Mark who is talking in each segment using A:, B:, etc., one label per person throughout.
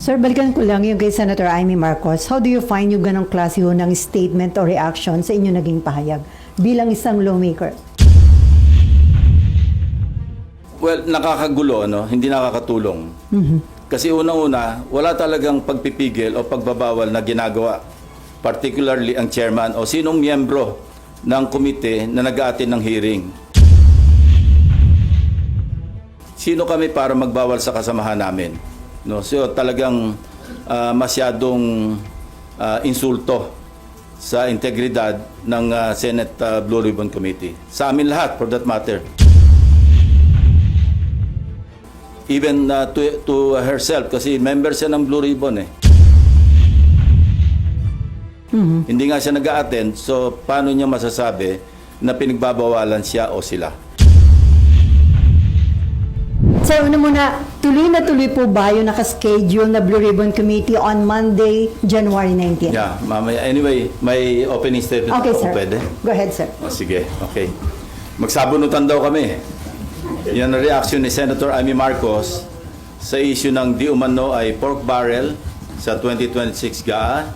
A: Sir, balikan ko lang yung kay Senator Amy Marcos. How do you find yung ganong klase ho ng statement o reaction sa inyo naging pahayag bilang isang lawmaker?
B: Well, nakakagulo, no? Hindi nakakatulong. Kasi unang-una, wala talagang pagpipigil o pagbabawal na ginagawa. Particularly ang chairman o sinong miyembro ng komite na nag-aatin ng hearing. Sino kami para magbawal sa kasamahan namin? No, so talagang masyadong insulto sa integridad ng Senate Blue Ribbon Committee. Sa amin lahat, for that matter. Even to herself, kasi member siya ng Blue Ribbon eh. Hindi nga siya nag-a-attend, so paano niya masasabi na pinagbabawalan siya o sila?
A: Sir, una muna, tuloy na tuloy po ba yung nakaschedule na Blue Ribbon Committee on Monday, January 19?
B: Yeah, mamaya. Anyway, may opening statement
A: Okay,
B: ako,
A: sir.
B: pwede?
A: Go ahead, sir.
B: O, sige, okay. Magsabunutan daw kami. Yan ang reaction ni Senator Amy Marcos sa issue ng di umano ay pork barrel sa 2026 GAA,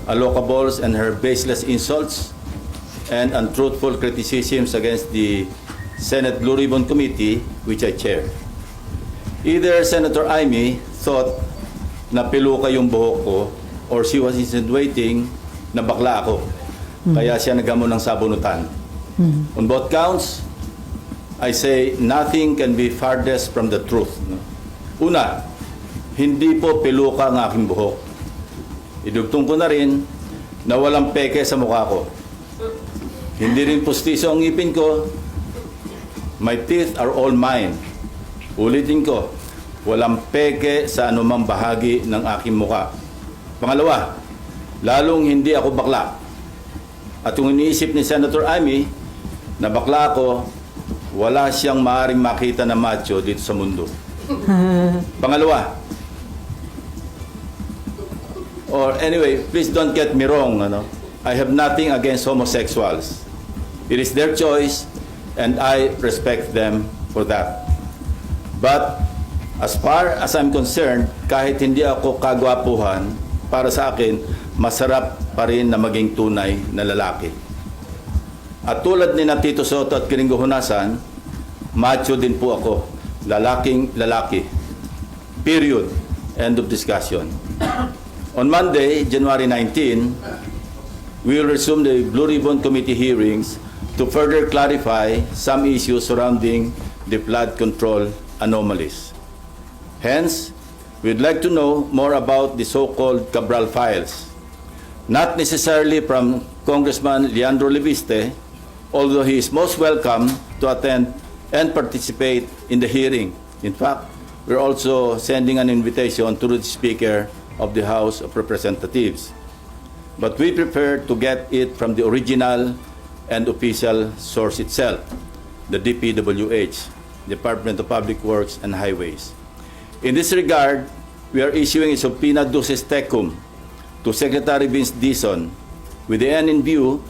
B: allocables and her baseless insults and untruthful criticisms against the Senate Blue Ribbon Committee, which I chair. Either Senator Amy thought na piluka yung buhok ko or she was insinuating na bakla ako. Kaya siya naghamon ng sabunutan. On both counts, I say nothing can be farthest from the truth. Una, hindi po piluka ang aking buhok. Idugtong ko na rin na walang peke sa mukha ko. Hindi rin pustiso ang ngipin ko. My teeth are all mine. Ulitin ko, walang peke sa anumang bahagi ng aking mukha. Pangalawa, lalong hindi ako bakla. At kung iniisip ni Senator Amy na bakla ako, wala siyang maaaring makita na macho dito sa mundo. Pangalawa, or anyway, please don't get me wrong, I have nothing against homosexuals. It is their choice and I respect them for that. But as far as I'm concerned, kahit hindi ako kagwapuhan, para sa akin, masarap pa rin na maging tunay na lalaki. At tulad ni Tito Soto at Kiringo Hunasan, macho din po ako. Lalaking lalaki. Period. End of discussion. On Monday, January 19, we will resume the Blue Ribbon Committee hearings to further clarify some issues surrounding the flood control anomalies. Hence, we'd like to know more about the so-called Cabral files. Not necessarily from Congressman Leandro Leviste, although he is most welcome to attend and participate in the hearing. In fact, we're also sending an invitation to the Speaker of the House of Representatives. But we prefer to get it from the original and official source itself, the DPWH, Department of Public Works and Highways. In this regard, we are issuing a subpoena duces tecum to Secretary Vince Dizon with the end in view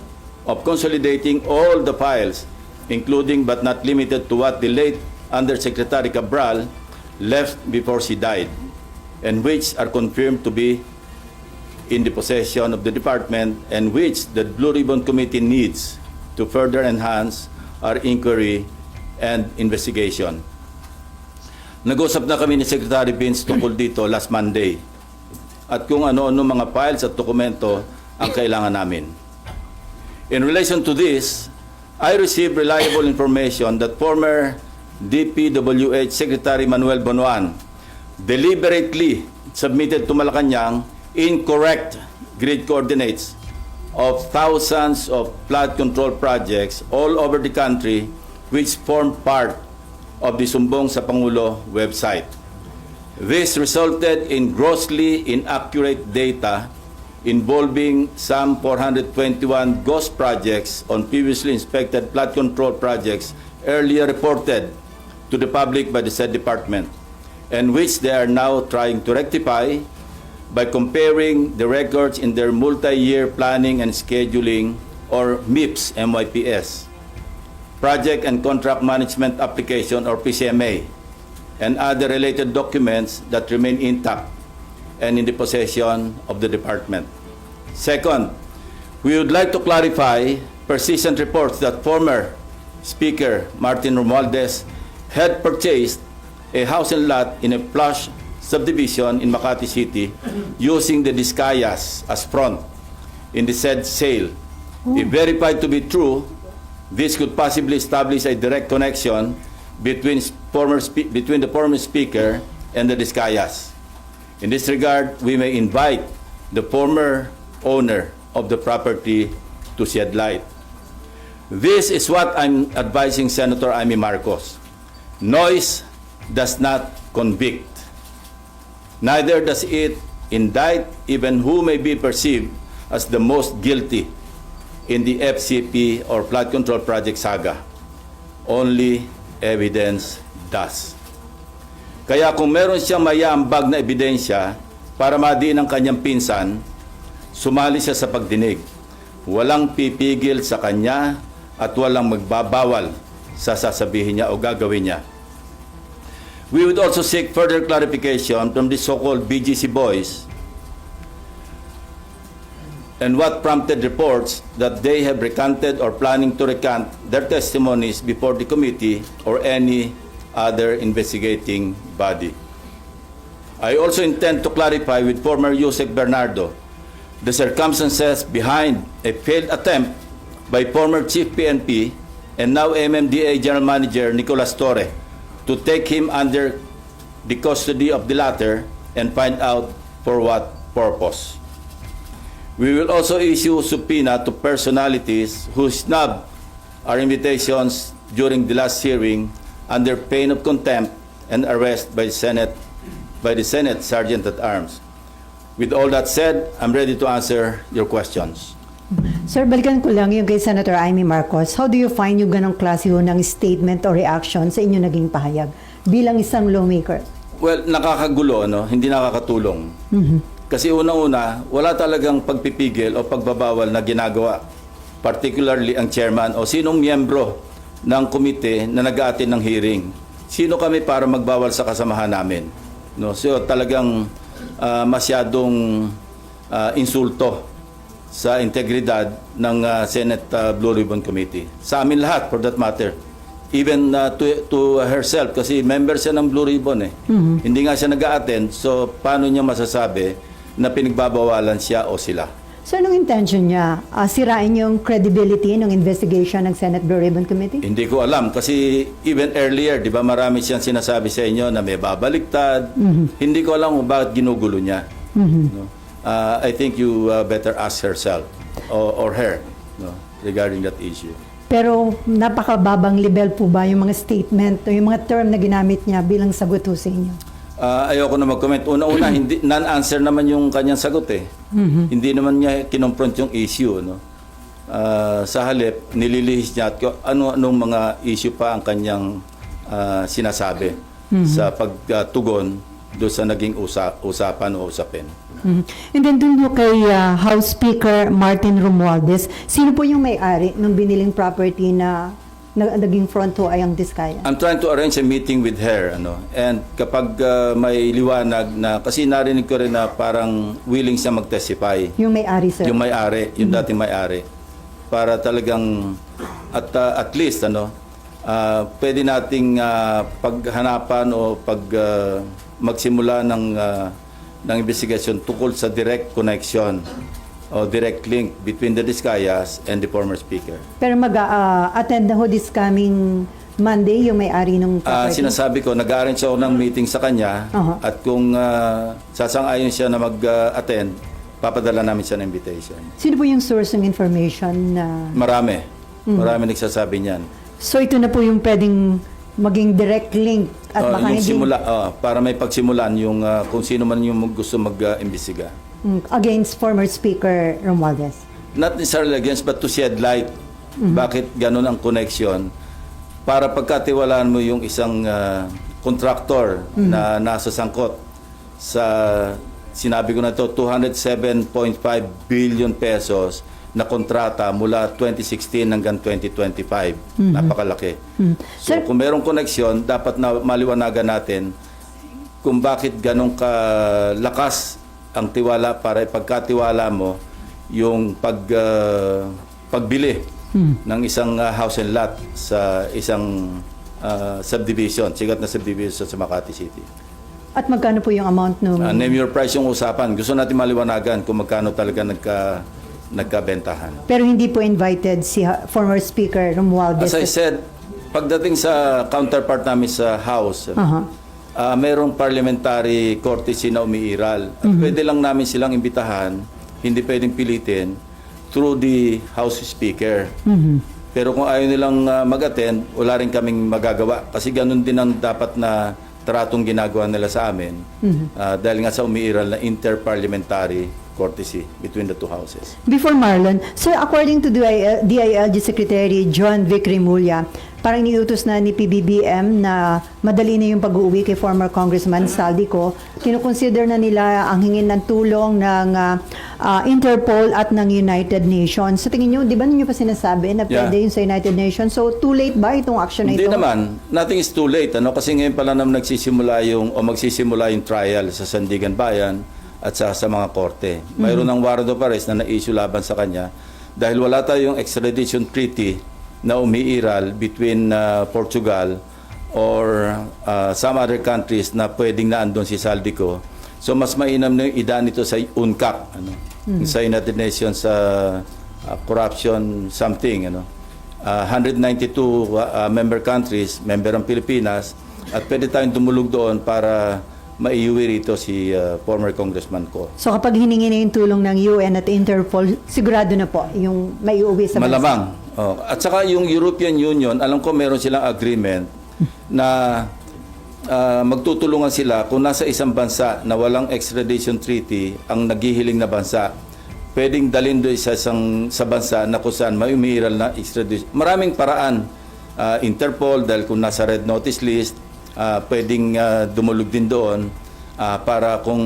B: of consolidating all the files, including but not limited to what the late Undersecretary Cabral left before she died, and which are confirmed to be in the possession of the department and which the Blue Ribbon Committee needs to further enhance our inquiry and investigation. Nag-usap na kami ni Secretary Vince tungkol dito last Monday at kung ano-ano mga files at dokumento ang kailangan namin. In relation to this, I received reliable information that former DPWH Secretary Manuel Bonoan deliberately submitted to Malacanang incorrect grid coordinates of thousands of flood control projects all over the country which form part of the Sumbong sa Pangulo website. This resulted in grossly inaccurate data involving some 421 ghost projects on previously inspected flood control projects earlier reported to the public by the said department, and which they are now trying to rectify by comparing the records in their multi-year planning and scheduling, or MIPS, MYPS, Project and Contract Management Application, or PCMA, and other related documents that remain intact and in the possession of the department. Second, we would like to clarify persistent reports that former Speaker Martin Romualdez had purchased a house and lot in a plush subdivision in Makati City using the Discayas as front in the said sale. If verified to be true, this could possibly establish a direct connection between the former Speaker and the Discayas. In this regard, we may invite the former owner of the property to shed light. This is what I'm advising Senator Amy Marcos. Noise does not convict. Neither does it indict even who may be perceived as the most guilty in the FCP or flood control project saga. Only evidence does. Kaya kung meron siyang mayambag na ebidensya para madiin ang kanyang pinsan, sumali siya sa pagdinig. Walang pipigil sa kanya at walang magbabawal sa sasabihin niya o gagawin niya. We would also seek further clarification from the so-called BGC boys and what prompted reports that they have recanted or planning to recant their testimonies before the committee or any other investigating body. I also intend to clarify with former Yusek Bernardo the circumstances behind a failed attempt by former Chief PNP and now MMDA General Manager Nicolas Torre to take him under the custody of the latter and find out for what purpose. We will also issue subpoena to personalities who snubbed our invitations during the last hearing under pain of contempt and arrest by the Senate Sergeant at Arms. With all that said, I'm ready to answer your questions.
A: Sir, balikan ko lang yung kay Senator Amy Marcos. How do you find yung ganong klase ho ng statement o reaction sa inyo naging pahayag bilang isang lawmaker?
B: Well, nakakagulo, no? Hindi nakakatulong. Kasi unang-una, wala talagang pagpipigil o pagbabawal na ginagawa. Particularly ang chairman o sinong miyembro ng komite na nag-aattend ng hearing. Sino kami para magbawal sa kasamahan namin? No? So talagang masyadong insulto sa integridad ng Senate Blue Ribbon Committee. Sa amin lahat, for that matter. Even to herself, kasi member siya ng Blue Ribbon eh. Hindi nga siya nag-a-attend, so paano niya masasabi na pinagbabawalan siya o sila?
A: So, anong intention niya? Sirain yung credibility ng investigation ng Senate Blue Ribbon Committee?
B: Hindi ko alam, kasi even earlier, di ba marami siyang sinasabi sa inyo na may babaliktad. Hindi ko alam kung bakit ginugulo niya. No? I think you better ask herself or her, no, regarding that issue.
A: Pero napakababang level po ba yung mga statement o yung mga term na ginamit niya bilang sagot ho sa inyo?
B: Ayoko na mag-comment. Una-una, hindi non-answer naman yung kanyang sagot eh. Hindi naman niya kinonfront yung issue, no. Sa halip, nililihis niya at anong mga issue pa ang kanyang sinasabi sa pagtugon doon sa naging usapan o usapin.
A: And then dun po kay House Speaker Martin Romualdez, sino po yung may-ari ng biniling property na naging front ho ay ang Discaya?
B: I'm trying to arrange a meeting with her, ano. And kapag may liwanag na, kasi narinig ko rin na parang willing siya mag-testify.
A: Yung may-ari, sir?
B: Yung may-ari, yung dating may-ari. Para talagang at least ano, pwede nating paghanapan o magsimula ng investigasyon tungkol sa direct connection o direct link between the Discayas and the former speaker.
A: Pero mag-attend na ho this coming Monday yung may-ari ng property?
B: Sinasabi ko, nag-arrange ako ng meeting sa kanya at kung sasang-ayon siya na mag-attend, papadala namin siya ng invitation.
A: Sino po yung source ng information na...
B: Marami. Marami nagsasabi niyan.
A: So ito na po yung pwedeng maging direct link at baka
B: yung
A: hindi...
B: para may pagsimulan yung kung sino man yung gusto mag-imbestiga.
A: Against former Speaker Romualdez?
B: Not necessarily against, but to shed light. Bakit ganun ang connection? Para pagkatiwalaan mo yung isang contractor na nasa sangkot sa, sinabi ko na ito, 207.5 billion pesos na kontrata mula 2016 hanggang 2025. Napakalaki. So kung merong koneksyon, dapat na maliwanagan natin kung bakit ganong kalakas ang tiwala para ipagkatiwala mo yung pagbili ng isang house and lot sa isang subdivision, sikat na subdivision sa Makati City.
A: At magkano po yung amount nung...
B: Name your price yung usapan. Gusto natin maliwanagan kung magkano talaga nagkabentahan.
A: Pero hindi po invited si former Speaker Romualdez.
B: As I said, pagdating sa counterpart namin sa House, mayroong parliamentary courtesy na umiiral. At pwede lang namin silang imbitahan, hindi pwedeng pilitin, through the House Speaker. Pero kung ayaw nilang mag-attend, wala rin kaming magagawa. Kasi ganun din ang dapat na tratong ginagawa nila sa amin. Dahil nga sa umiiral na interparliamentary courtesy between the two houses.
A: Before Marlon, sir, according to DILG Secretary John Vic Rimulya, parang niutos na ni PBBM na madali na yung pag-uwi kay former Congressman Saldico. Kinukonsider na nila ang hingin ng tulong ng Interpol at ng United Nations. Sa tingin nyo, di ba ninyo pa sinasabi na pwede yun sa United Nations? So, too late ba itong action na ito?
B: Hindi naman. Nothing is too late. Kasi ngayon pala naman magsisimula yung trial sa Sandigan Bayan at sa mga korte. Mayroon ng warrant of arrest na na-issue laban sa kanya dahil wala tayong extradition treaty na umiiral between Portugal or some other countries na pwedeng naandun si Saldico. So mas mainam na yung idaan nito sa UNCAC, sa United Nations Corruption something. 192 member countries, member ang Pilipinas, at pwede tayong dumulog doon para maiuwi rito si former Congressman ko.
A: So kapag hiningi na yung tulong ng UN at Interpol, sigurado na po yung maiuwi sa bansa?
B: Malamang. At saka yung European Union, alam ko meron silang agreement na magtutulungan sila kung nasa isang bansa na walang extradition treaty ang naghihiling na bansa, pwedeng dalhin doon sa bansa na kung saan may umiiral na extradition. Maraming paraan. Interpol, dahil kung nasa red notice list, pwedeng dumulog din doon para kung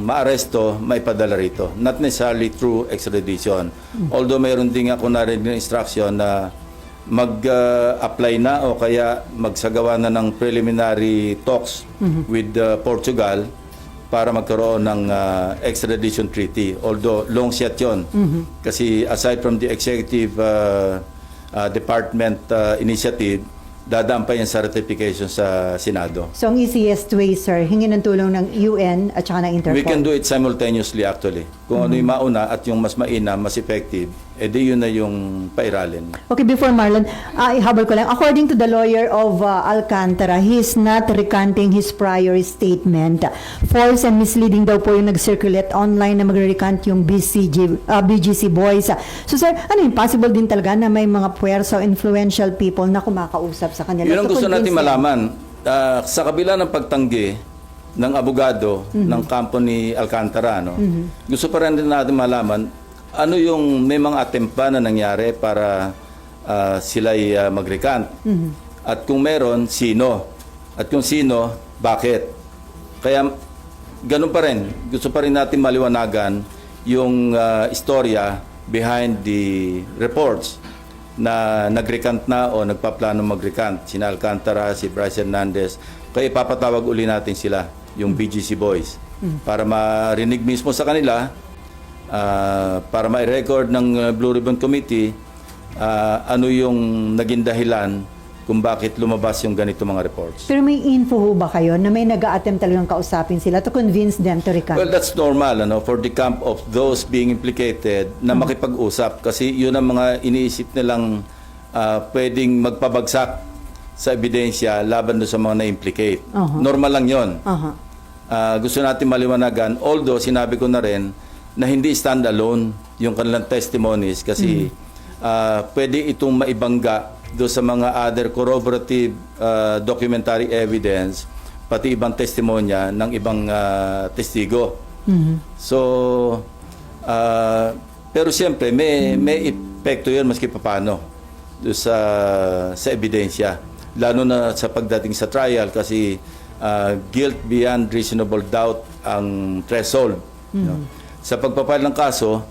B: maaresto, maipadala rito. Not necessarily through extradition. Although mayroon din ako narinig ng instruction na mag-apply na o kaya magsagawa na ng preliminary talks with Portugal para magkaroon ng extradition treaty. Although long shot yun. Kasi aside from the executive department initiative, dadaan pa yan sa ratification sa Senado.
A: So, ang easiest way, sir, hingin ng tulong ng UN at saka ng Interpol?
B: We can do it simultaneously actually. Kung ano yung mauna at yung mas mainam, mas effective, edi yun na yung pairalin.
A: Okay, before Marlon, ihabol ko lang. According to the lawyer of Alcantara, he is not recanting his prior statement. False and misleading daw po yung nag-circulate online na magre-recant yung BGC boys. So sir, ano yung possible din talaga na may mga puwersa o influential people na kumakausap sa kanila?
B: Yun ang gusto natin malaman. Sa kabila ng pagtanggi ng abogado ng kampo ni Alcantara, gusto pa rin natin malaman ano yung may mga attempt ba na nangyari para sila'y mag-recant. At kung meron, sino? At kung sino, bakit? Kaya ganun pa rin. Gusto pa rin natin maliwanagan yung istorya behind the reports na nag-recant na o nagpaplano mag-recant. Sina Alcantara, si Bryce Hernandez. Kaya ipapatawag uli natin sila, yung BGC boys, para marinig mismo sa kanila, para ma-record ng Blue Ribbon Committee ano yung naging dahilan kung bakit lumabas yung ganito mga reports.
A: Pero may info ho ba kayo na may nag-a-attempt talagang kausapin sila to convince them to recant?
B: Well, that's normal for the camp of those being implicated na makipag-usap kasi yun ang mga iniisip nilang pwedeng magpabagsak sa ebidensya laban doon sa mga na-implicate. Normal lang yun. Gusto natin maliwanagan, although sinabi ko na rin na hindi stand-alone yung kanilang testimonies kasi pwede itong maibangga doon sa mga other corroborative documentary evidence pati ibang testimonya ng ibang testigo. So, pero siyempre may epekto yun maski paano doon sa ebidensya. Lalo na sa pagdating sa trial kasi guilt beyond reasonable doubt ang threshold. Sa pagpapile ng kaso,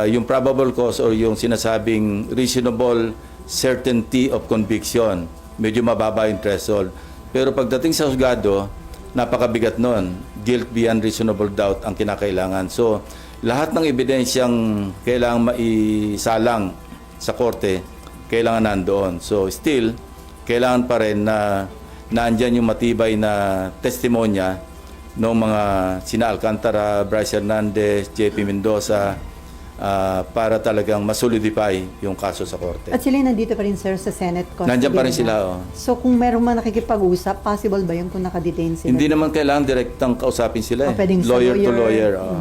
B: yung probable cause or yung sinasabing reasonable certainty of conviction, medyo mababa yung threshold. Pero pagdating sa husgado, napakabigat nun. Guilt beyond reasonable doubt ang kinakailangan. So, lahat ng ebidensyang kailangan maisalang sa korte, kailangan nandoon. So, still, kailangan pa rin na naandyan yung matibay na testimonya ng mga sina Alcantara, Bryce Hernandez, JP Mendoza, para talagang masolidify yung kaso sa korte.
A: At sila nandito pa rin, sir, sa Senate custody.
B: Nandiyan pa rin
A: nila.
B: sila, oh.
A: So kung meron man nakikipag-usap, possible ba yun kung nakadetain sila?
B: Hindi naman kailangan direktang kausapin sila.
A: O, pwedeng sa
B: Lawyer to lawyer. Oh.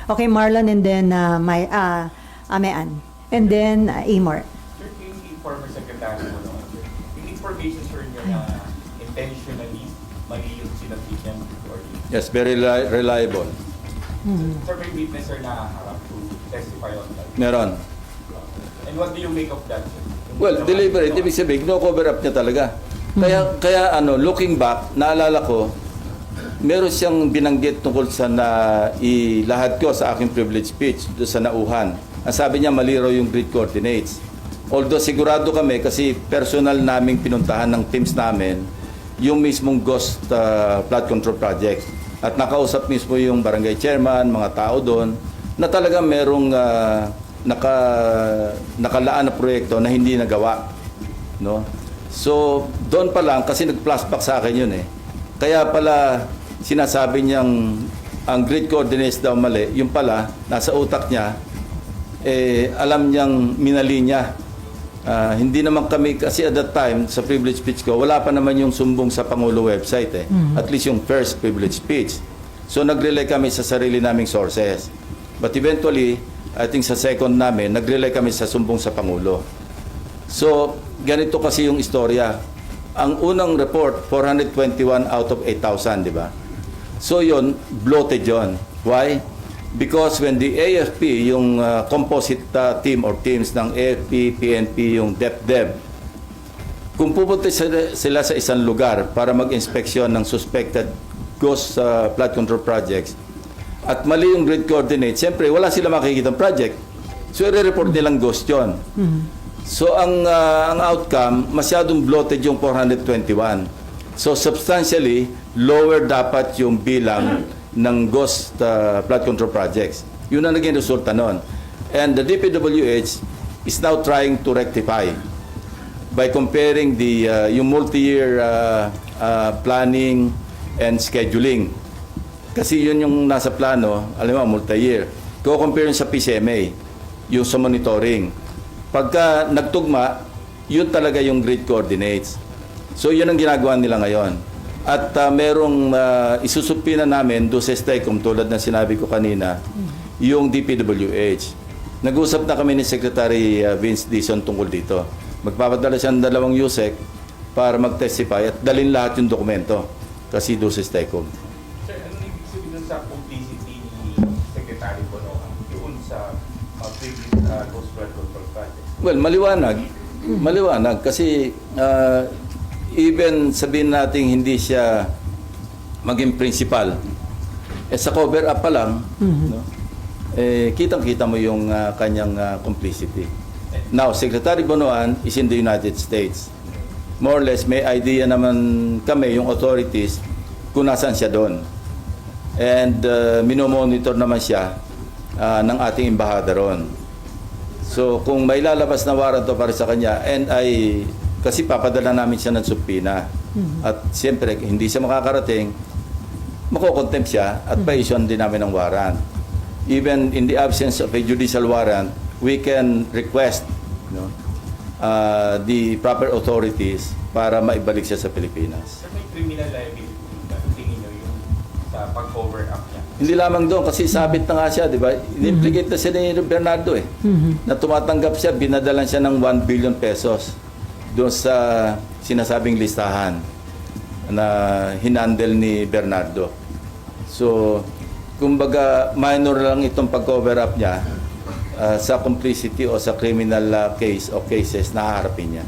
A: Okay, Marlon, and then Amean. And then Amor.
C: Sir, yung former secretary mo naman, sir, yung information, sir, niya na intentionally mali yung sinabihan or
B: Yes, very reliable.
C: sir, may witness, sir, na harap to testify on that.
B: Meron.
C: And what do you make of that, sir?
B: Well, deliberate. Ibig sabihin, no cover up niya talaga. Kaya looking back, naalala ko, meron siyang binanggit tungkol sa ilahad ko sa aking privilege speech doon sa nauhan. Ang sabi niya, mali raw yung grid coordinates. Although sigurado kami, kasi personal naming pinuntahan ng teams namin, yung mismong ghost flood control project. At nakausap mismo yung barangay chairman, mga tao doon, na talaga merong nakalaan na proyekto na hindi nagawa. No? So, doon pa lang, kasi nag-flashback sa akin yun eh. Kaya pala, sinasabi niyang ang grid coordinates daw mali, yung pala, nasa utak niya, alam niyang minali niya. Hindi naman kami, kasi at that time, sa privilege speech ko, wala pa naman yung sumbong sa Pangulo website eh. At least yung first privilege speech. So nag-rely kami sa sarili naming sources. But eventually, I think sa second namin, nag-rely kami sa sumbong sa Pangulo. So, ganito kasi yung istorya. Ang unang report, 421 out of 8,000, di ba? So yun, bloated yun. Why? Because when the AFP, yung composite team or teams ng AFP, PNP, yung DepDev, kung pupunta sila sa isang lugar para mag-inspeksyon ng suspected ghost flood control projects, at mali yung grid coordinate, siyempre wala sila makikita ng project. So i-report nilang ghost yun. So ang outcome, masyadong bloated yung 421. So substantially, lower dapat yung bilang ng ghost flood control projects. Yun ang naging resulta nun. And the DPWH is now trying to rectify by comparing yung multi-year planning and scheduling. Kasi yun yung nasa plano, alam mo, multi-year. Compare sa PCMA, yung sa monitoring. Pagka nagtugma, yun talaga yung grid coordinates. So yun ang ginagawa nila ngayon. At merong isusupina namin doon sa STECOM, tulad na sinabi ko kanina, yung DPWH. Nag-usap na kami ni Secretary Vince Dizon tungkol dito. Magpapadala siya ng 2 USEC para mag-testify at dalhin lahat yung dokumento kasi doon sa STECOM.
C: Sir, ano ibig sabihin sa publicity ni Secretary Bono yun sa previous ghost flood control project?
B: Well, maliwanag. Maliwanag kasi even sabihin natin hindi siya maging principal, sa cover up pa lang, no? Kitang-kita mo yung kanyang complicity. Now, Secretary Bonoan is in the United States. More or less, may idea naman kami, yung authorities, kung nasaan siya doon. And minomonitor naman siya ng ating embahada ron. So, kung may lalabas na warrant para sa kanya, and kasi papadala namin siya ng subpoena. At siyempre, hindi siya makakarating, makokontempt siya at pa-issue din namin ng warrant. Even in the absence of a judicial warrant, we can request the proper authorities para maibalik siya sa Pilipinas.
C: Sir, may criminal liability ba? Tingin nyo yung sa pag-cover up niya?
B: Hindi lamang doon, kasi sabit na nga siya, di ba? In-implicate na siya ni Bernardo eh. Na tumatanggap siya, binadalan siya ng 1 billion pesos doon sa sinasabing listahan na hinandle ni Bernardo. So, kumbaga, minor lang itong pag-cover up niya sa complicity o sa criminal case o cases na haharapin niya.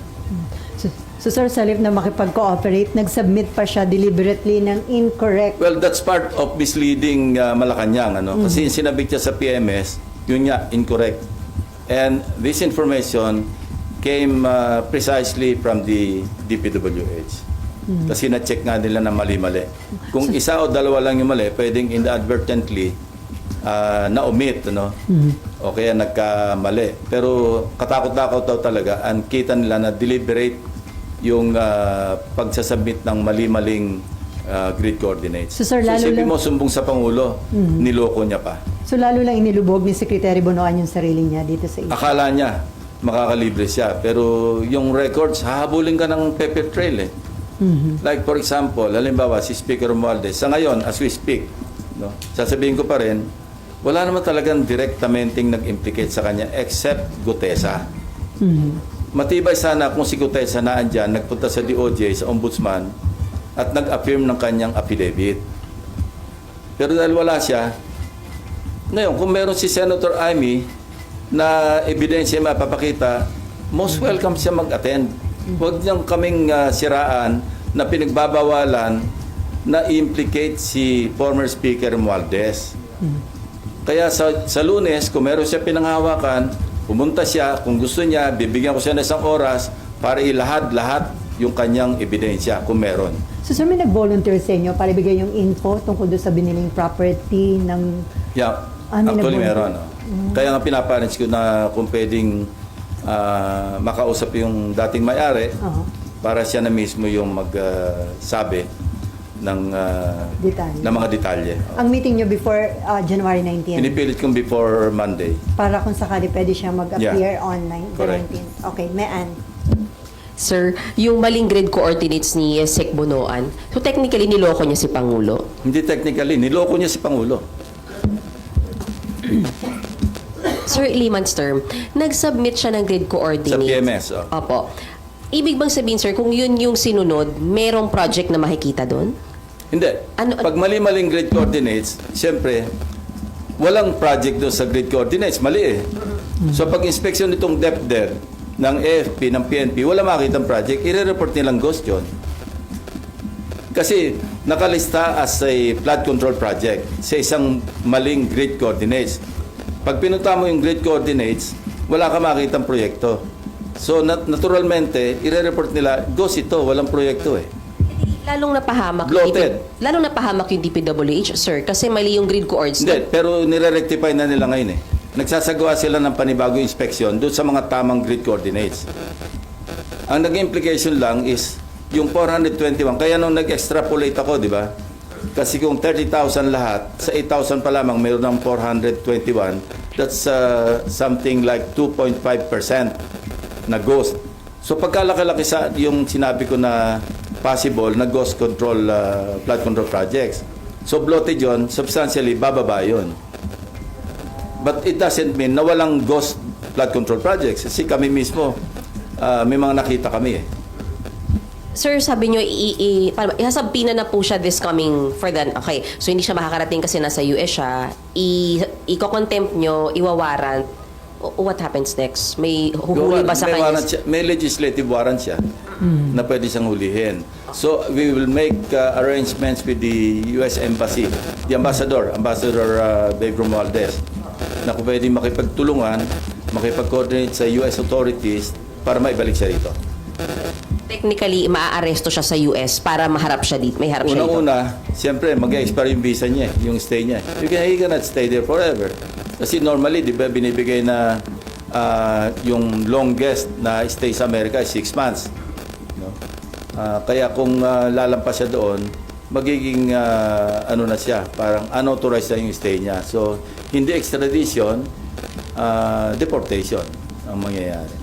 A: So sir, sa halip na makipag-cooperate, nag-submit pa siya deliberately ng incorrect.
B: Well, that's part of misleading Malacanang. Kasi yung sinabit niya sa PMS, yun niya, incorrect. And this information came precisely from the DPWH. Kasi na-check nga nila na mali-mali. Kung isa o dalawa lang yung mali, pwedeng inadvertently na-omit, no? O kaya nagkamali. Pero katakot-takot daw talaga, ang kita nila na deliberate yung pagsasubmit ng mali-maling grid coordinates.
A: So, sir, lalo
B: isipin
A: lang-
B: mo, sumbong sa Pangulo, niloko niya pa.
A: So lalo lang inilubog ni Secretary Bonoan yung sarili niya dito sa issue.
B: Akala niya makakalibre siya, pero yung records, hahabulin ka ng paper trail eh. Like for example, halimbawa si Speaker Romualdez, sa ngayon, as we speak, no, sasabihin ko pa rin, wala naman talagang directamente nag-implicate sa kanya except Gutesa. Matibay sana kung si Gutesa na andyan, nagpunta sa DOJ, sa Ombudsman, at nag-affirm ng kanyang affidavit. Pero dahil wala siya, ngayon, kung meron si Senator Amy na ebidensya mapapakita, most welcome siya mag-attend. Huwag niyang kaming siraan na pinagbabawalan na implicate si former Speaker Romualdez. Kaya sa Lunes, kung meron siya pinanghawakan, pumunta siya, kung gusto niya, bibigyan ko siya ng isang oras para ilahad-lahat yung kanyang ebidensya kung meron.
A: So sir, may nag-volunteer sa inyo para ibigay yung info tungkol doon sa biniling property ng...
B: Yeah,
A: May
B: actually
A: nag-volunteer.
B: meron. Kaya nga pinaparents ko na kung pwedeng makausap yung dating may-ari para siya na mismo yung magsabi ng
A: Detalye.
B: ng mga detalye.
A: Ang meeting nyo before January 19.
B: Pinipilit kong before Monday.
A: Para kung sakali pwede siya mag-appear
B: Yeah.
A: online.
B: Correct.
A: 19. Okay, Mean.
D: Sir, yung maling grid coordinates ni Sec Bonoan, so technically niloko niya si Pangulo.
B: Hindi technically, niloko niya si Pangulo.
D: Sir, layman's term, nag-submit siya ng grid coordinates.
B: Sa PMS, oh.
D: Opo. Ibig bang sabihin, sir, kung yun yung sinunod, merong project na makikita doon?
B: Hindi.
D: Ano-
B: Pag mali-maling grid coordinates, siyempre, walang project doon sa grid coordinates. Mali eh. So pag inspection nitong DepDev ng AFP, ng PNP, wala makitang project, i-report nilang ghost yun. Kasi nakalista as a flood control project sa isang maling grid coordinates. Pag pinunta mo yung grid coordinates, wala ka makitang proyekto. So naturalmente, i-report nila, ghost ito, walang proyekto eh.
D: Lalong napahamak
B: Bloated.
D: lalong napahamak yung DPWH, sir, kasi mali yung grid coordinates.
B: Hindi, pero nire-rectify na nila ngayon eh. Nagsasagawa sila ng panibagong inspeksyon doon sa mga tamang grid coordinates. Ang naging implication lang is yung 421. Kaya nung nag-extrapolate ako, di ba? Kasi kung 30,000 lahat, sa 8,000 pa lamang mayroon ng 421, that's something like 2.5% na ghost. So pagkalaki-laki sa yung sinabi ko na possible na ghost control, flood control projects. So bloated yun, substantially bababa yun. But it doesn't mean na walang ghost flood control projects. Kasi kami mismo, may mga nakita kami eh.
D: Sir, sabi nyo, ihasabpina na po siya this coming for the... Okay, so hindi siya makakarating kasi nasa US siya. Iko-contempt nyo, iwawarrant. What happens next? May huhuli ba sa
B: may,
D: kanya?
B: warrant siya, may legislative warrant siya na pwede siyang hulihin. So we will make arrangements with the US Embassy, the Ambassador Dave Romualdez, na kung pwede makipagtulungan, makipag-coordinate sa US authorities para maibalik siya rito.
D: Technically, maaaresto siya sa US para maharap siya dito. May harap siya dito.
B: Unang-una, siyempre, mag-expire yung visa niya, yung stay niya. He cannot stay there forever. Kasi normally, di ba, binibigay na yung longest na stay sa Amerika is 6 months. No? Kaya kung lalampas siya doon, magiging ano na siya, parang unauthorized na yung stay niya. So, hindi extradition, deportation ang mangyayari.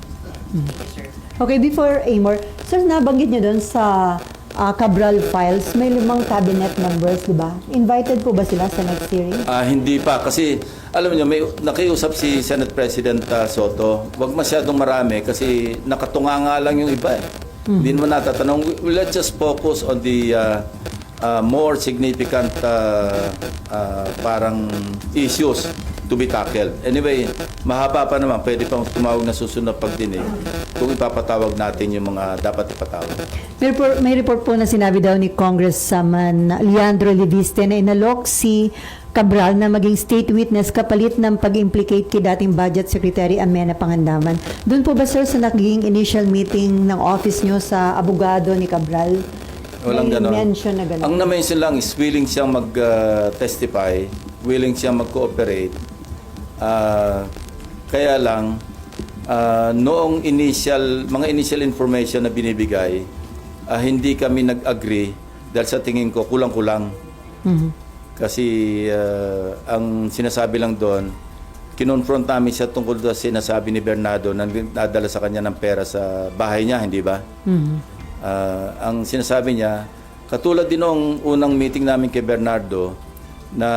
A: Okay, before Amor, sir, nabanggit niyo doon sa Cabral files, may 5 cabinet members, di ba? Invited po ba sila sa next hearing?
B: Hindi pa kasi alam niyo may nakiusap si Senate President Soto. Wag masyadong marami kasi nakatunga lang yung iba eh. Hindi naman natatanong. Let's just focus on the more significant parang issues to be tackled. Anyway, mahaba pa naman. Pwede pang tumawag na susunod na pagdinig kung ipapatawag natin yung mga dapat ipatawag.
A: May report po na sinabi daw ni Congressman Leandro Leviste na inalok si Cabral na maging state witness kapalit ng pag-implicate kay dating Budget Secretary Amena Pangandaman. Doon po ba, sir, sa naging initial meeting ng office nyo sa abogado ni Cabral?
B: Walang
A: May
B: ganon.
A: mention na ganon.
B: Ang na-mention lang is willing siyang mag-testify, willing siyang mag-cooperate. Kaya lang, noong mga initial information na binibigay, hindi kami nag-agree dahil sa tingin ko kulang-kulang. Kasi ang sinasabi lang doon, kinonfront namin siya tungkol sa sinasabi ni Bernardo na nadala sa kanya ng pera sa bahay niya, hindi ba? Ang sinasabi niya, katulad din noong unang meeting namin kay Bernardo, na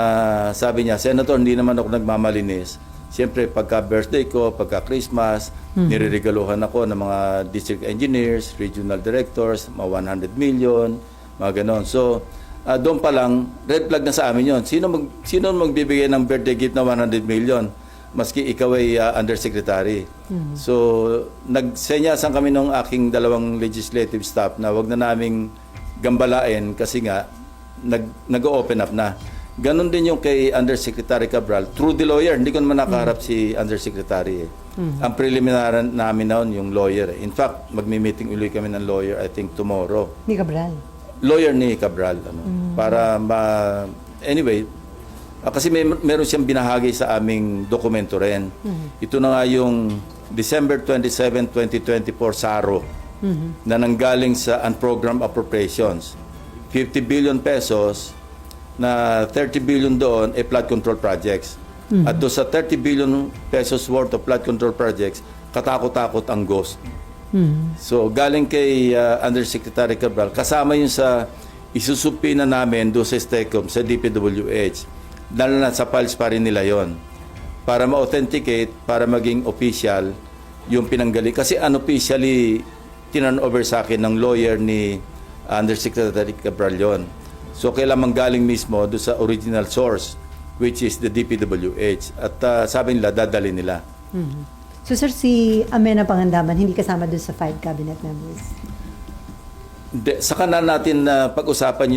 B: sabi niya, Senator, hindi naman ako nagmamalinis. Siyempre, pagka birthday ko, pagka Christmas, nireregaluhan ako ng mga district engineers, regional directors, mga 100 million, mga ganon. So, doon pa lang, red flag na sa amin yon. Sino magbibigay ng birthday gift na 100 million? Maski ikaw ay undersecretary. So, nagsenyasan kami ng aking dalawang legislative staff na wag na naming gambalain kasi nga, nag-open up na. Ganon din yung kay Undersecretary Cabral. Through the lawyer, hindi ko naman nakaharap si Undersecretary. Ang preliminary namin noon yung lawyer. In fact, magmi-meeting ulit kami ng lawyer, I think tomorrow.
A: Ni Cabral.
B: Lawyer ni Cabral. Para anyway, kasi meron siyang binahagi sa aming dokumento rin. Ito na nga yung December 27, 2024 SARO na nanggaling sa unprogrammed appropriations. 50 billion pesos na 30 billion doon ay flood control projects. At doon sa 30 billion pesos worth of flood control projects, katakot-takot ang ghost. So galing kay Undersecretary Cabral, kasama yun sa isusupina namin doon sa STECOM, sa DPWH. Dahil na sa files pa rin nila yon para ma-authenticate, para maging official yung pinanggali. Kasi unofficially, tinan over sa akin ng lawyer ni Undersecretary Cabral yon. So, kailangan galing mismo doon sa original source, which is the DPWH. At sabi nila, dadali nila.
A: So sir, si Amena Pangandaman, hindi kasama doon sa 5 cabinet members?
B: Saka na natin pag-usapan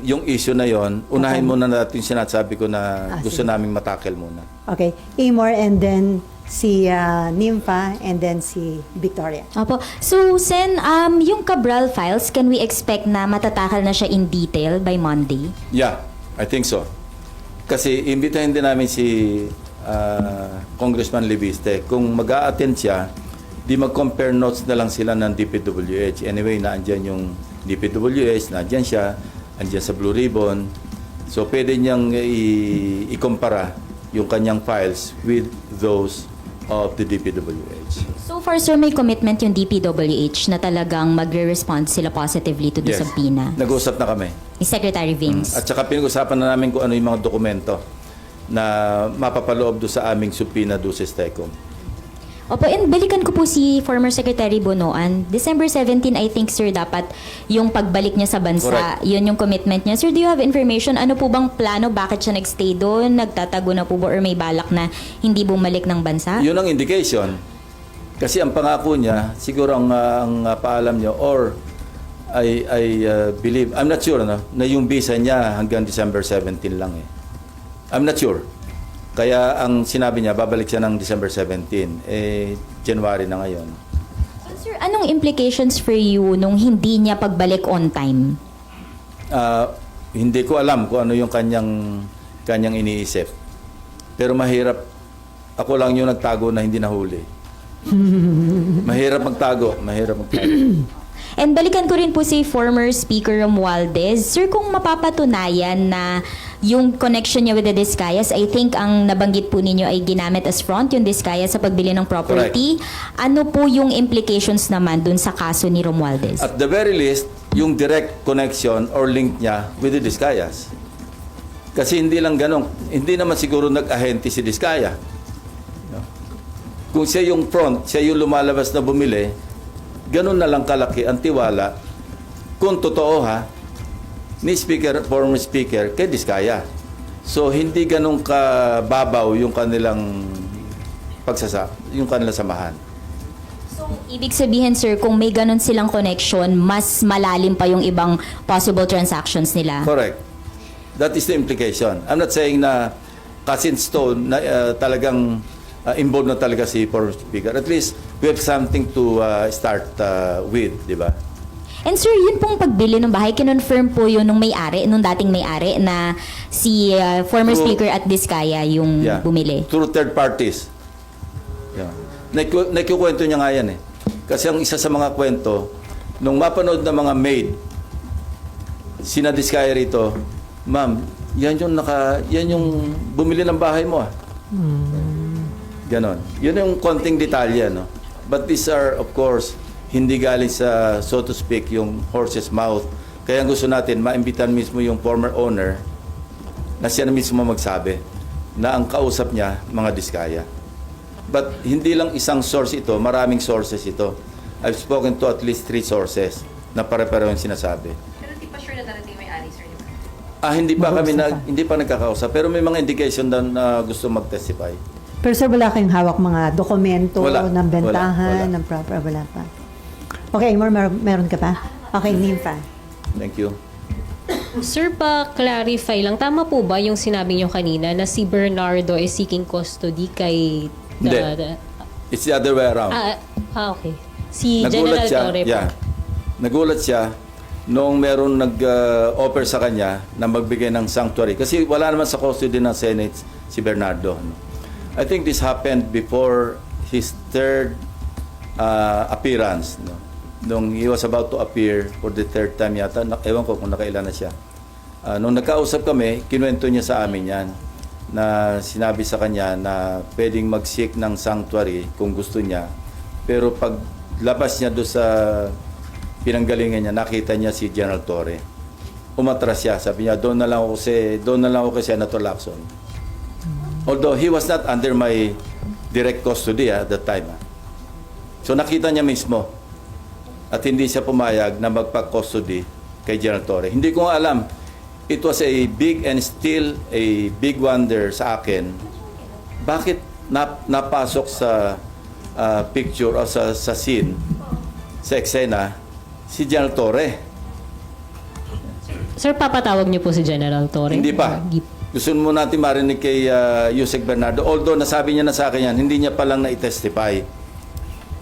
B: yung issue na yon. Unahin muna natin yung sinasabi ko na gusto
A: sige.
B: naming matakel muna.
A: Okay. Amor, and then si Nympha, and then si Victoria.
E: Opo. So, Sen, yung Cabral files, can we expect na matatakal na siya in detail by Monday?
B: Yeah, I think so. Kasi imbitahin din namin si Congressman Libiste. Kung mag-a-attend siya, di mag-compare notes na lang sila ng DPWH. Anyway, naandyan yung DPWH, naandyan siya, andyan sa Blue Ribbon. So, pwede niyang i-kumpara yung kanyang files with those of the DPWH.
E: So far, sir, may commitment yung DPWH na talagang magre-respond sila positively to the
B: Yes.
E: subpoena.
B: Nag-usap na kami.
E: Ni Secretary Vince.
B: At saka pinag-usapan na namin kung ano yung mga dokumento na mapapaloob do sa aming subpoena do sa STECOM.
E: Opo, and balikan ko po si former Secretary Bonoan. December 17, I think, sir, dapat yung pagbalik niya sa bansa,
B: Correct.
E: yun yung commitment niya. Sir, do you have information? Ano po bang plano? Bakit siya nagstay doon? Nagtatago na po ba? Or may balak na hindi bumalik ng bansa?
B: Yun ang indication. Kasi ang pangako niya, siguro ang paalam niya, or I believe, I'm not sure, no, na yung visa niya hanggang December 17 lang eh. I'm not sure. Kaya ang sinabi niya, babalik siya ng December 17. January na ngayon.
E: So, sir, anong implications for you nung hindi niya pagbalik on time?
B: Hindi ko alam kung ano yung kanyang iniisip. Pero mahirap. Ako lang yung nagtago na hindi nahuli. Mahirap magtago.
E: And balikan ko rin po si former Speaker Romualdez. Sir, kung mapapatunayan na yung connection niya with the Discayas, I think ang nabanggit po ninyo ay ginamit as front yung Discayas sa pagbili ng property. Ano po yung implications naman dun sa kaso ni Romualdez?
B: At the very least, yung direct connection or link niya with the Discayas. Kasi hindi lang ganun. Hindi naman siguro nag-ahente si Discaya. No? Kung siya yung front, siya yung lumalabas na bumili, ganun na lang kalaki ang tiwala, kung totoo ha, ni former speaker, kay Discaya. So, hindi ganun kababaw yung kanilang yung kanilang samahan.
E: So, ibig sabihin, sir, kung may ganun silang connection, mas malalim pa yung ibang possible transactions nila.
B: Correct. That is the implication. I'm not saying na cast in stone na talagang involved na talaga si former speaker. At least, we have something to start with, di ba?
E: And sir, yun pong pagbili ng bahay, kinonfirm po yun nung may-ari, nung dating may-ari na si former
B: True.
E: Speaker at Diskaya yung bumili.
B: Through third parties. Yeah. Naikukwento niya nga yan eh. Kasi ang isa sa mga kwento, nung mapanood ng mga maid, sinadiskaya rito, ma'am, yan yung bumili ng bahay mo ah. Ganon. Yun yung konting detalye, no? But these are, of course, hindi galing sa, so to speak, yung horse's mouth. Kaya gusto natin, maimbitan mismo yung former owner na siya na mismo magsabi na ang kausap niya, mga diskaya. But hindi lang isang source ito, maraming sources ito. I've spoken to at least 3 sources na pare-pareho yung sinasabi.
D: Pero di pa sure na darating may-ari, sir.
B: Hindi pa nagkakausap, pero may mga indication na gusto mag-testify.
A: Pero sir, wala kayong hawak mga dokumento
B: Wala.
A: ng bentahan,
B: Wala.
A: ng proper, wala pa. Okay, meron ka pa? Okay, Nympha.
B: Thank you.
F: Sir, pa-clarify lang, tama po ba yung sinabi niyo kanina na si Bernardo is seeking custody kay...
B: Hindi. It's the other way around.
F: Okay. Si General Torre po.
B: Nagulat siya nung meron nag-offer sa kanya na magbigay ng sanctuary. Kasi wala naman sa custody ng Senate si Bernardo. No? I think this happened before his third appearance. No? Nung he was about to appear for the third time yata, ewan ko kung nakailan na siya. Nung nagkausap kami, kinuwento niya sa amin yan na sinabi sa kanya na pwedeng mag-seek ng sanctuary kung gusto niya. Pero pag labas niya doon sa pinanggalingan niya, nakita niya si General Torre. Umatras siya. Sabi niya, doon na lang ako kay Senator Lacson. Although he was not under my direct custody at that time. So nakita niya mismo at hindi siya pumayag na magpa-custody kay General Torre. Hindi ko nga alam. It was a big and still a big wonder sa akin. Bakit napasok sa picture o sa scene, sa eksena, si General Torre?
F: Sir, papatawag niyo po si General Torre?
B: Hindi pa. Gusto mo natin marinig kay Yusek Bernardo. Although nasabi niya na sa akin yan, hindi niya palang na-testify.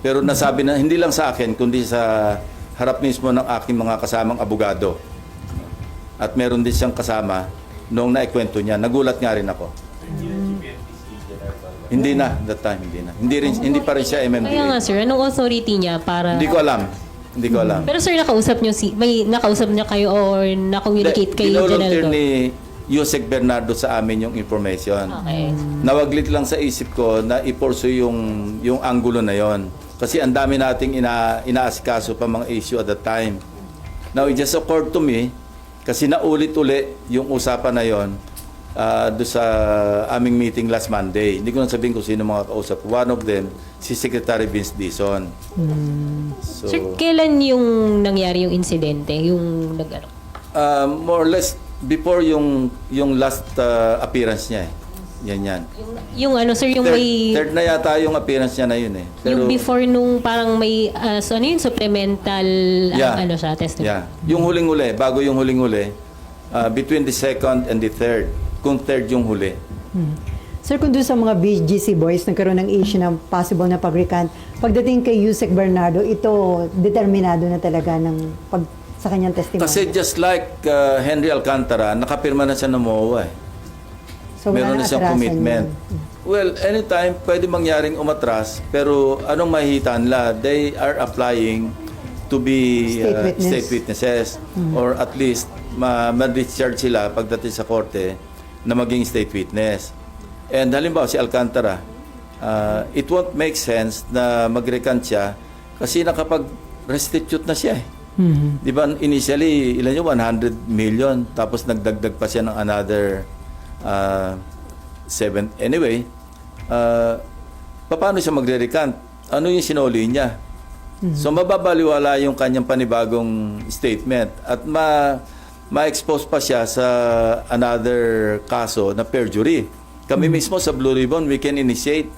B: Pero nasabi na, hindi lang sa akin, kundi sa harap mismo ng aking mga kasamang abogado. At meron din siyang kasama noong naikwento niya. Nagulat nga rin ako. Hindi na, that time, hindi na. Hindi pa rin siya MMDA.
F: Kaya nga sir, anong authority niya para...
B: Hindi ko alam.
F: Pero sir, nakausap niya kayo or na-communicate kay General
B: Binolunteer
F: Torre?
B: ni Yusek Bernardo sa amin yung information.
F: Okay.
B: Nawaglit lang sa isip ko na i-pursue yung angulo na yon. Kasi ang dami nating inaasikaso pa mga issue at that time. Now, it just occurred to me, kasi naulit-uli yung usapan na yon doon sa aming meeting last Monday. Hindi ko na sabihin kung sino mga kausap. One of them, si Secretary Vince Dizon. So,
F: Sir, kailan yung nangyari yung insidente? Yung nag-ano?
B: more or less, before yung last appearance niya eh. Yan.
F: Yung ano sir, yung may...
B: Third na yata yung appearance niya na yun eh.
F: yung before nung parang may supplemental siya, testimony.
B: Yeah. Yung huling-huli, bago yung huling-huli, between the second and the third. Kung third yung huli.
A: Sir, kung doon sa mga BGC boys, nagkaroon ng issue ng possible na pag-recant, pagdating kay Yusek Bernardo, ito determinado na talaga sa kanyang testimony.
B: Kasi just like Henry Alcantara, nakapirma na siya ng MOA eh.
A: So, wala
B: Meron na siyang
A: atrasan
B: commitment.
A: yun.
B: Well, anytime pwede mangyaring umatras, pero anong mahihita nila? They are applying to be state witnesses or at least ma-discharge sila pagdating sa korte na maging state witness. And halimbawa si Alcantara, it won't make sense na mag-recant siya kasi nakapag-restitute na siya eh. Di ba initially, ilan yun? 100 million. Tapos nagdagdag pa siya ng another 7. Anyway, paano siya magre-recant? Ano yung sinuli niya? So mababaliwala yung kanyang panibagong statement at ma-expose pa siya sa another kaso na perjury. Kami mismo sa Blue Ribbon, we can initiate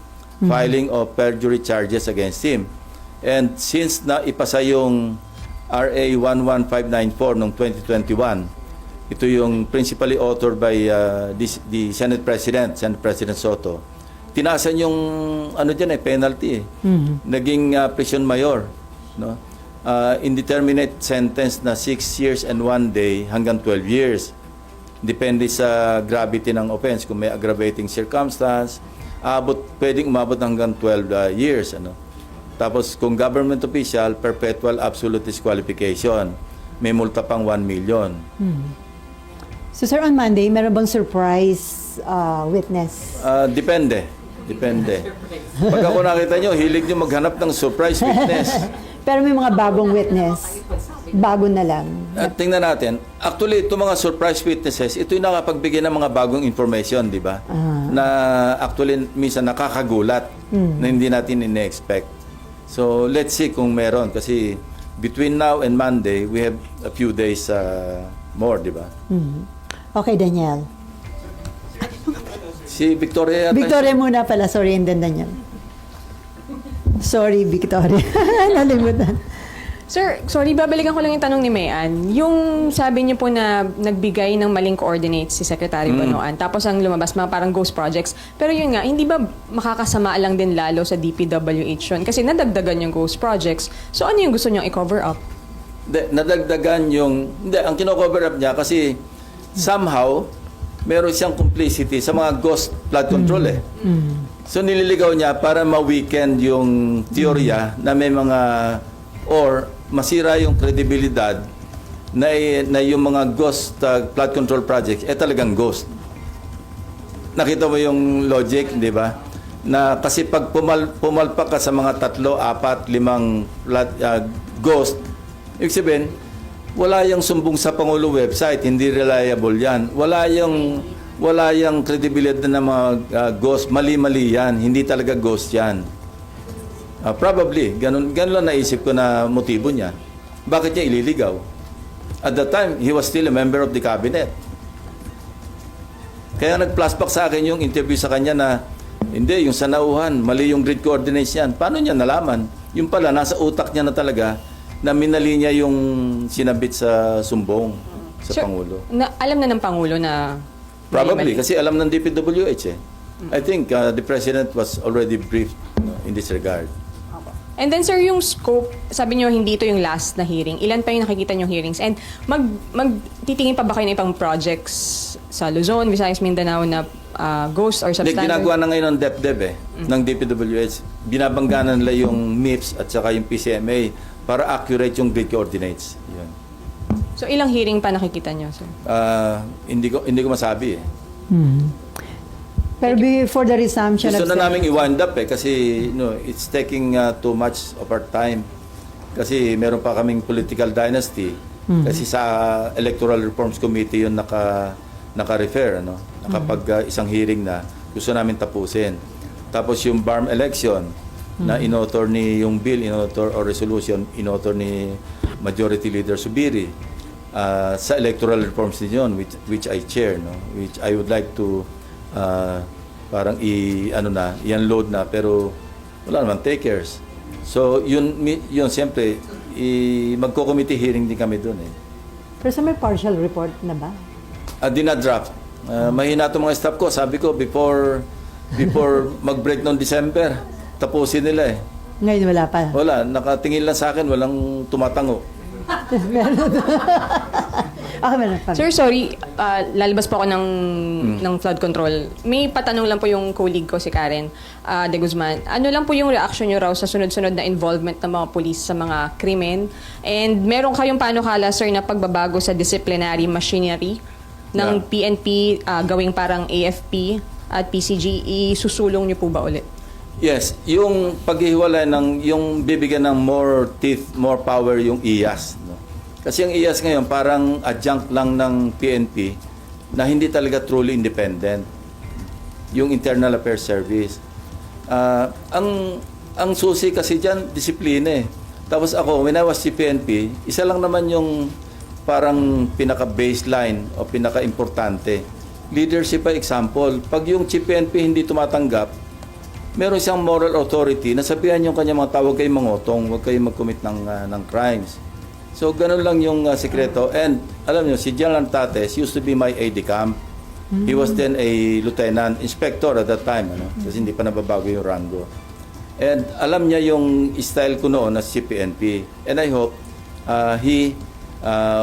B: filing of perjury charges against him. And since na ipasa yung RA 11594 noong 2021, ito yung principally authored by the Senate President Soto. Tinasan yung penalty eh. Naging prison mayor, no? indeterminate sentence na 6 years and 1 day hanggang 12 years. Depende sa gravity ng offense. Kung may aggravating circumstance, pwedeng umabot hanggang 12 years. Ano? Tapos kung government official, perpetual absolute disqualification. May multa pang 1 million.
A: So sir, on Monday, meron bang surprise witness?
B: Depende. Pag ako nakita nyo, hilig nyo maghanap ng surprise witness.
A: Pero may mga bagong witness. Bago na lang.
B: At tingnan natin, actually, itong mga surprise witnesses, ito yung nakapagbigay ng mga bagong information, di ba? Na actually, minsan nakakagulat na hindi natin in-expect. So, let's see kung meron. Kasi between now and Monday, we have a few days more, di ba?
A: Okay, Daniel.
B: Si Victoria yata.
A: Victoria muna pala. Sorry, and then Daniel. Sorry, Victoria. Nalimutan.
G: Sir, sorry, babalikan ko lang yung tanong ni Mayan. Yung sabi niyo po na nagbigay ng maling coordinates si Secretary Bonoan, tapos ang lumabas mga parang ghost projects. Pero yun nga, hindi ba makakasama lang din lalo sa DPWH yun? Kasi nadagdagan yung ghost projects. So ano yung gusto niyong i-cover up?
B: Nadagdagan yung... Hindi, ang kino-cover up niya kasi somehow, meron siyang complicity sa mga ghost flood control eh. So nililigaw niya para ma-weekend yung teorya na may mga or masira yung credibilidad na yung mga ghost flood control projects talagang ghost. Nakita mo yung logic, di ba? Na kasi pag pumalpak ka sa mga 3, 4, 5 ghost, ibig sabihin, wala yung sumbong sa Pangulo website, hindi reliable yan. Wala yung credibility ng mga ghost, mali-mali yan, hindi talaga ghost yan. Probably, ganun lang naisip ko na motibo niya. Bakit niya ililigaw? At that time, he was still a member of the cabinet. Kaya nag-flashback sa akin yung interview sa kanya na hindi, yung sanauhan, mali yung grid coordinates yan. Paano niya nalaman? Yung pala, nasa utak niya na talaga na minali niya yung sinabit sa sumbong sa
G: Sir,
B: Pangulo.
G: Alam na ng Pangulo na
B: Probably,
G: mali-mali.
B: kasi alam ng DPWH eh. I think the President was already briefed in this regard.
G: And then sir, yung scope, sabi niyo hindi ito yung last na hearing. Ilan pa yung nakikita niyong hearings? And magtitingin pa ba kayo ng ibang projects sa Luzon, Visayas, Mindanao na ghost or
B: Hindi,
G: substandard?
B: ginagawa na ngayon ng DepDep ng DPWH. Binabangganan nila yung MIPS at saka yung PCMA para accurate yung grid coordinates. Yun.
G: So ilang hearing pa nakikita niyo, sir?
B: Hindi ko masabi eh.
A: Pero before the resumption
B: Gusto
A: of...
B: na namin i-wind up kasi it's taking too much of our time. Kasi meron pa kaming political dynasty. Kasi sa Electoral Reforms Committee yun naka-refer, ano? Nakapag isang hearing na gusto namin tapusin. Tapos yung BARM election na in-author ni yung bill, in-author or resolution, in-author ni Majority Leader Subiri sa Electoral Reforms din yun, which I chair, no? Which I would like to parang i-unload na pero wala naman takers. So yun siyempre magko-committee hearing din kami doon eh.
A: Pero sa may partial report na ba?
B: Dinadraft. Mahina itong mga staff ko. Sabi ko before mag-break noong December, tapusin nila eh.
A: Ngayon wala pa.
B: Wala, nakatingin lang sa akin, walang tumatango.
A: Okay, meron pa.
G: Sir, sorry, lalabas po ako ng flood control. May patanong lang po yung colleague ko, si Karen De Guzman. Ano lang po yung reaction nyo raw sa sunod-sunod na involvement ng mga pulis sa mga krimen? And meron kayong panukala, sir, na pagbabago sa disciplinary machinery ng PNP gawing parang AFP at PCG, isusulong nyo po ba ulit?
B: Yes, yung paghihiwalay yung bibigyan ng more teeth, more power yung IAS. No? Kasi yung IAS ngayon parang adjunct lang ng PNP na hindi talaga truly independent. Yung Internal Affairs Service. Ang susi kasi dyan, disiplina eh. Tapos ako, when I was si PNP, isa lang naman yung parang pinaka-baseline o pinaka-importante. Leadership by example. Pag yung Chief PNP hindi tumatanggap, meron siyang moral authority na sabihan yung kanyang mga tao, huwag kayong mangotong, huwag kayong mag-commit ng crimes. So, ganun lang yung sikreto. And, alam nyo, si General Tates used to be my aide-camp. He was then a lieutenant, inspector at that time, ano? Kasi hindi pa nababago yung rango. And alam niya yung style ko noon as CPNP. And I hope he,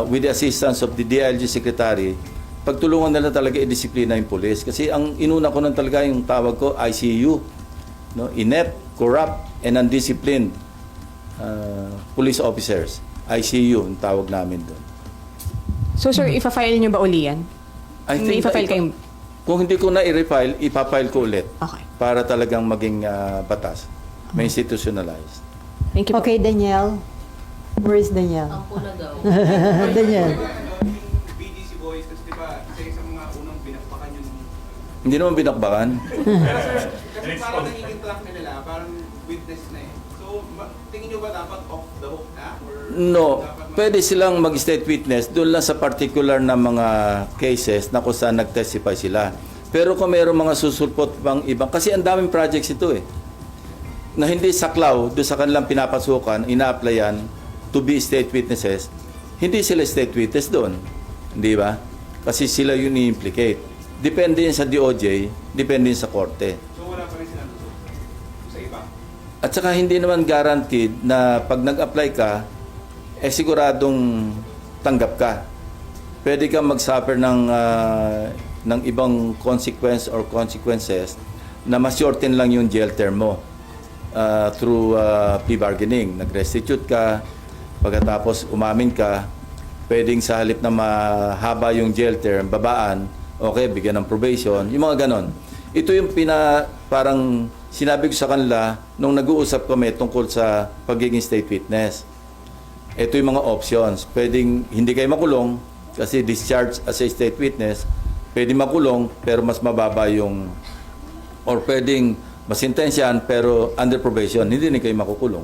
B: with the assistance of the DILG Secretary, pagtulungan nila talaga i-disiplina yung police. Kasi ang inuna ko nun talaga yung tawag ko, ICU. No? Inept, corrupt, and undisciplined police officers. ICU, yung tawag namin doon.
G: So sir, ipa-file niyo ba uli yan? May ipa-file kayo?
B: Kung hindi ko na i-refile, ipapile ko ulit.
G: Okay.
B: Para talagang maging batas. May institutionalized.
G: Thank you po.
A: Okay, Danielle. Where is Danielle?
D: Ampo na daw.
A: Danielle.
C: Yung BGC boys, kasi di ba, isa yung sa mga unang binakbakan yung...
B: Hindi naman binakbakan.
C: Pero sir, kasi parang nagiging track na nila, parang witness na eh. So, tingin nyo ba dapat off the hook na? Or
B: No,
C: dapat
B: pwede silang mag-state witness doon lang sa particular na mga cases na kung saan nag-testify sila. Pero kung mayroong mga susulpot pang ibang, kasi ang daming projects ito eh, na hindi saklaw doon sa kanilang pinapasukan, ina-applyan to be state witnesses, hindi sila state witness doon. Hindi ba? Kasi sila yun i-implicate. Depende yun sa DOJ, depende yun sa korte.
C: So, wala pa rin sila lusot sa iba.
B: At saka hindi naman guaranteed na pag nag-apply ka, siguradong tanggap ka. Pwede kang mag-suffer ng ibang consequence or consequences na ma-shorten lang yung jail term mo through plea bargaining. Nag-restitute ka, pagkatapos umamin ka, pwedeng sa halip na mahaba yung jail term, babaan, okay, bigyan ng probation, yung mga ganon. Ito yung parang sinabi ko sa kanila nung nag-uusap kami tungkol sa pagiging state witness. Ito yung mga options. Pwedeng hindi kayo makulong kasi discharge as a state witness. Pwedeng makulong pero mas mababa yung, or pwedeng masintensyahan pero under probation. Hindi na kayo makukulong.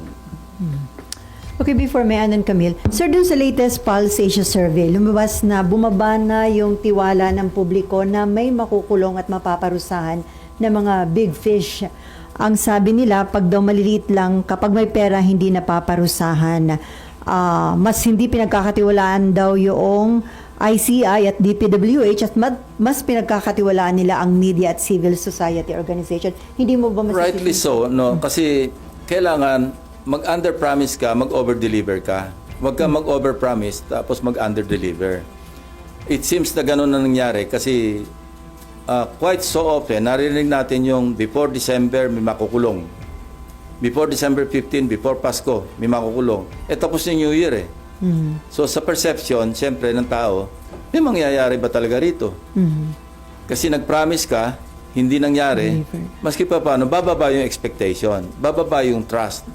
A: Okay, before Mayan and Camille, sir, dun sa latest Pulse Asia survey, lumabas na bumaba na yung tiwala ng publiko na may makukulong at mapaparusahan na mga big fish. Ang sabi nila, pag daw maliliit lang, kapag may pera, hindi napaparusahan. Mas hindi pinagkakatiwalaan daw yung ICI at DPWH at mas pinagkakatiwalaan nila ang media at civil society organization. Hindi mo ba masisisi?
B: Rightly so, no? Kasi kailangan mag-under-promise ka, mag-over-deliver ka. Huwag ka mag-over-promise tapos mag-under-deliver. It seems na gano'n na nangyari kasi quite so often, narinig natin yung before December may makukulong. Before December 15, before Pasko, may makukulong. Tapos yung New Year eh. So sa perception, siyempre ng tao, may mangyayari ba talaga rito? Kasi nag-promise ka, hindi nangyari, maski pa paano, bababa yung expectation, bababa yung trust.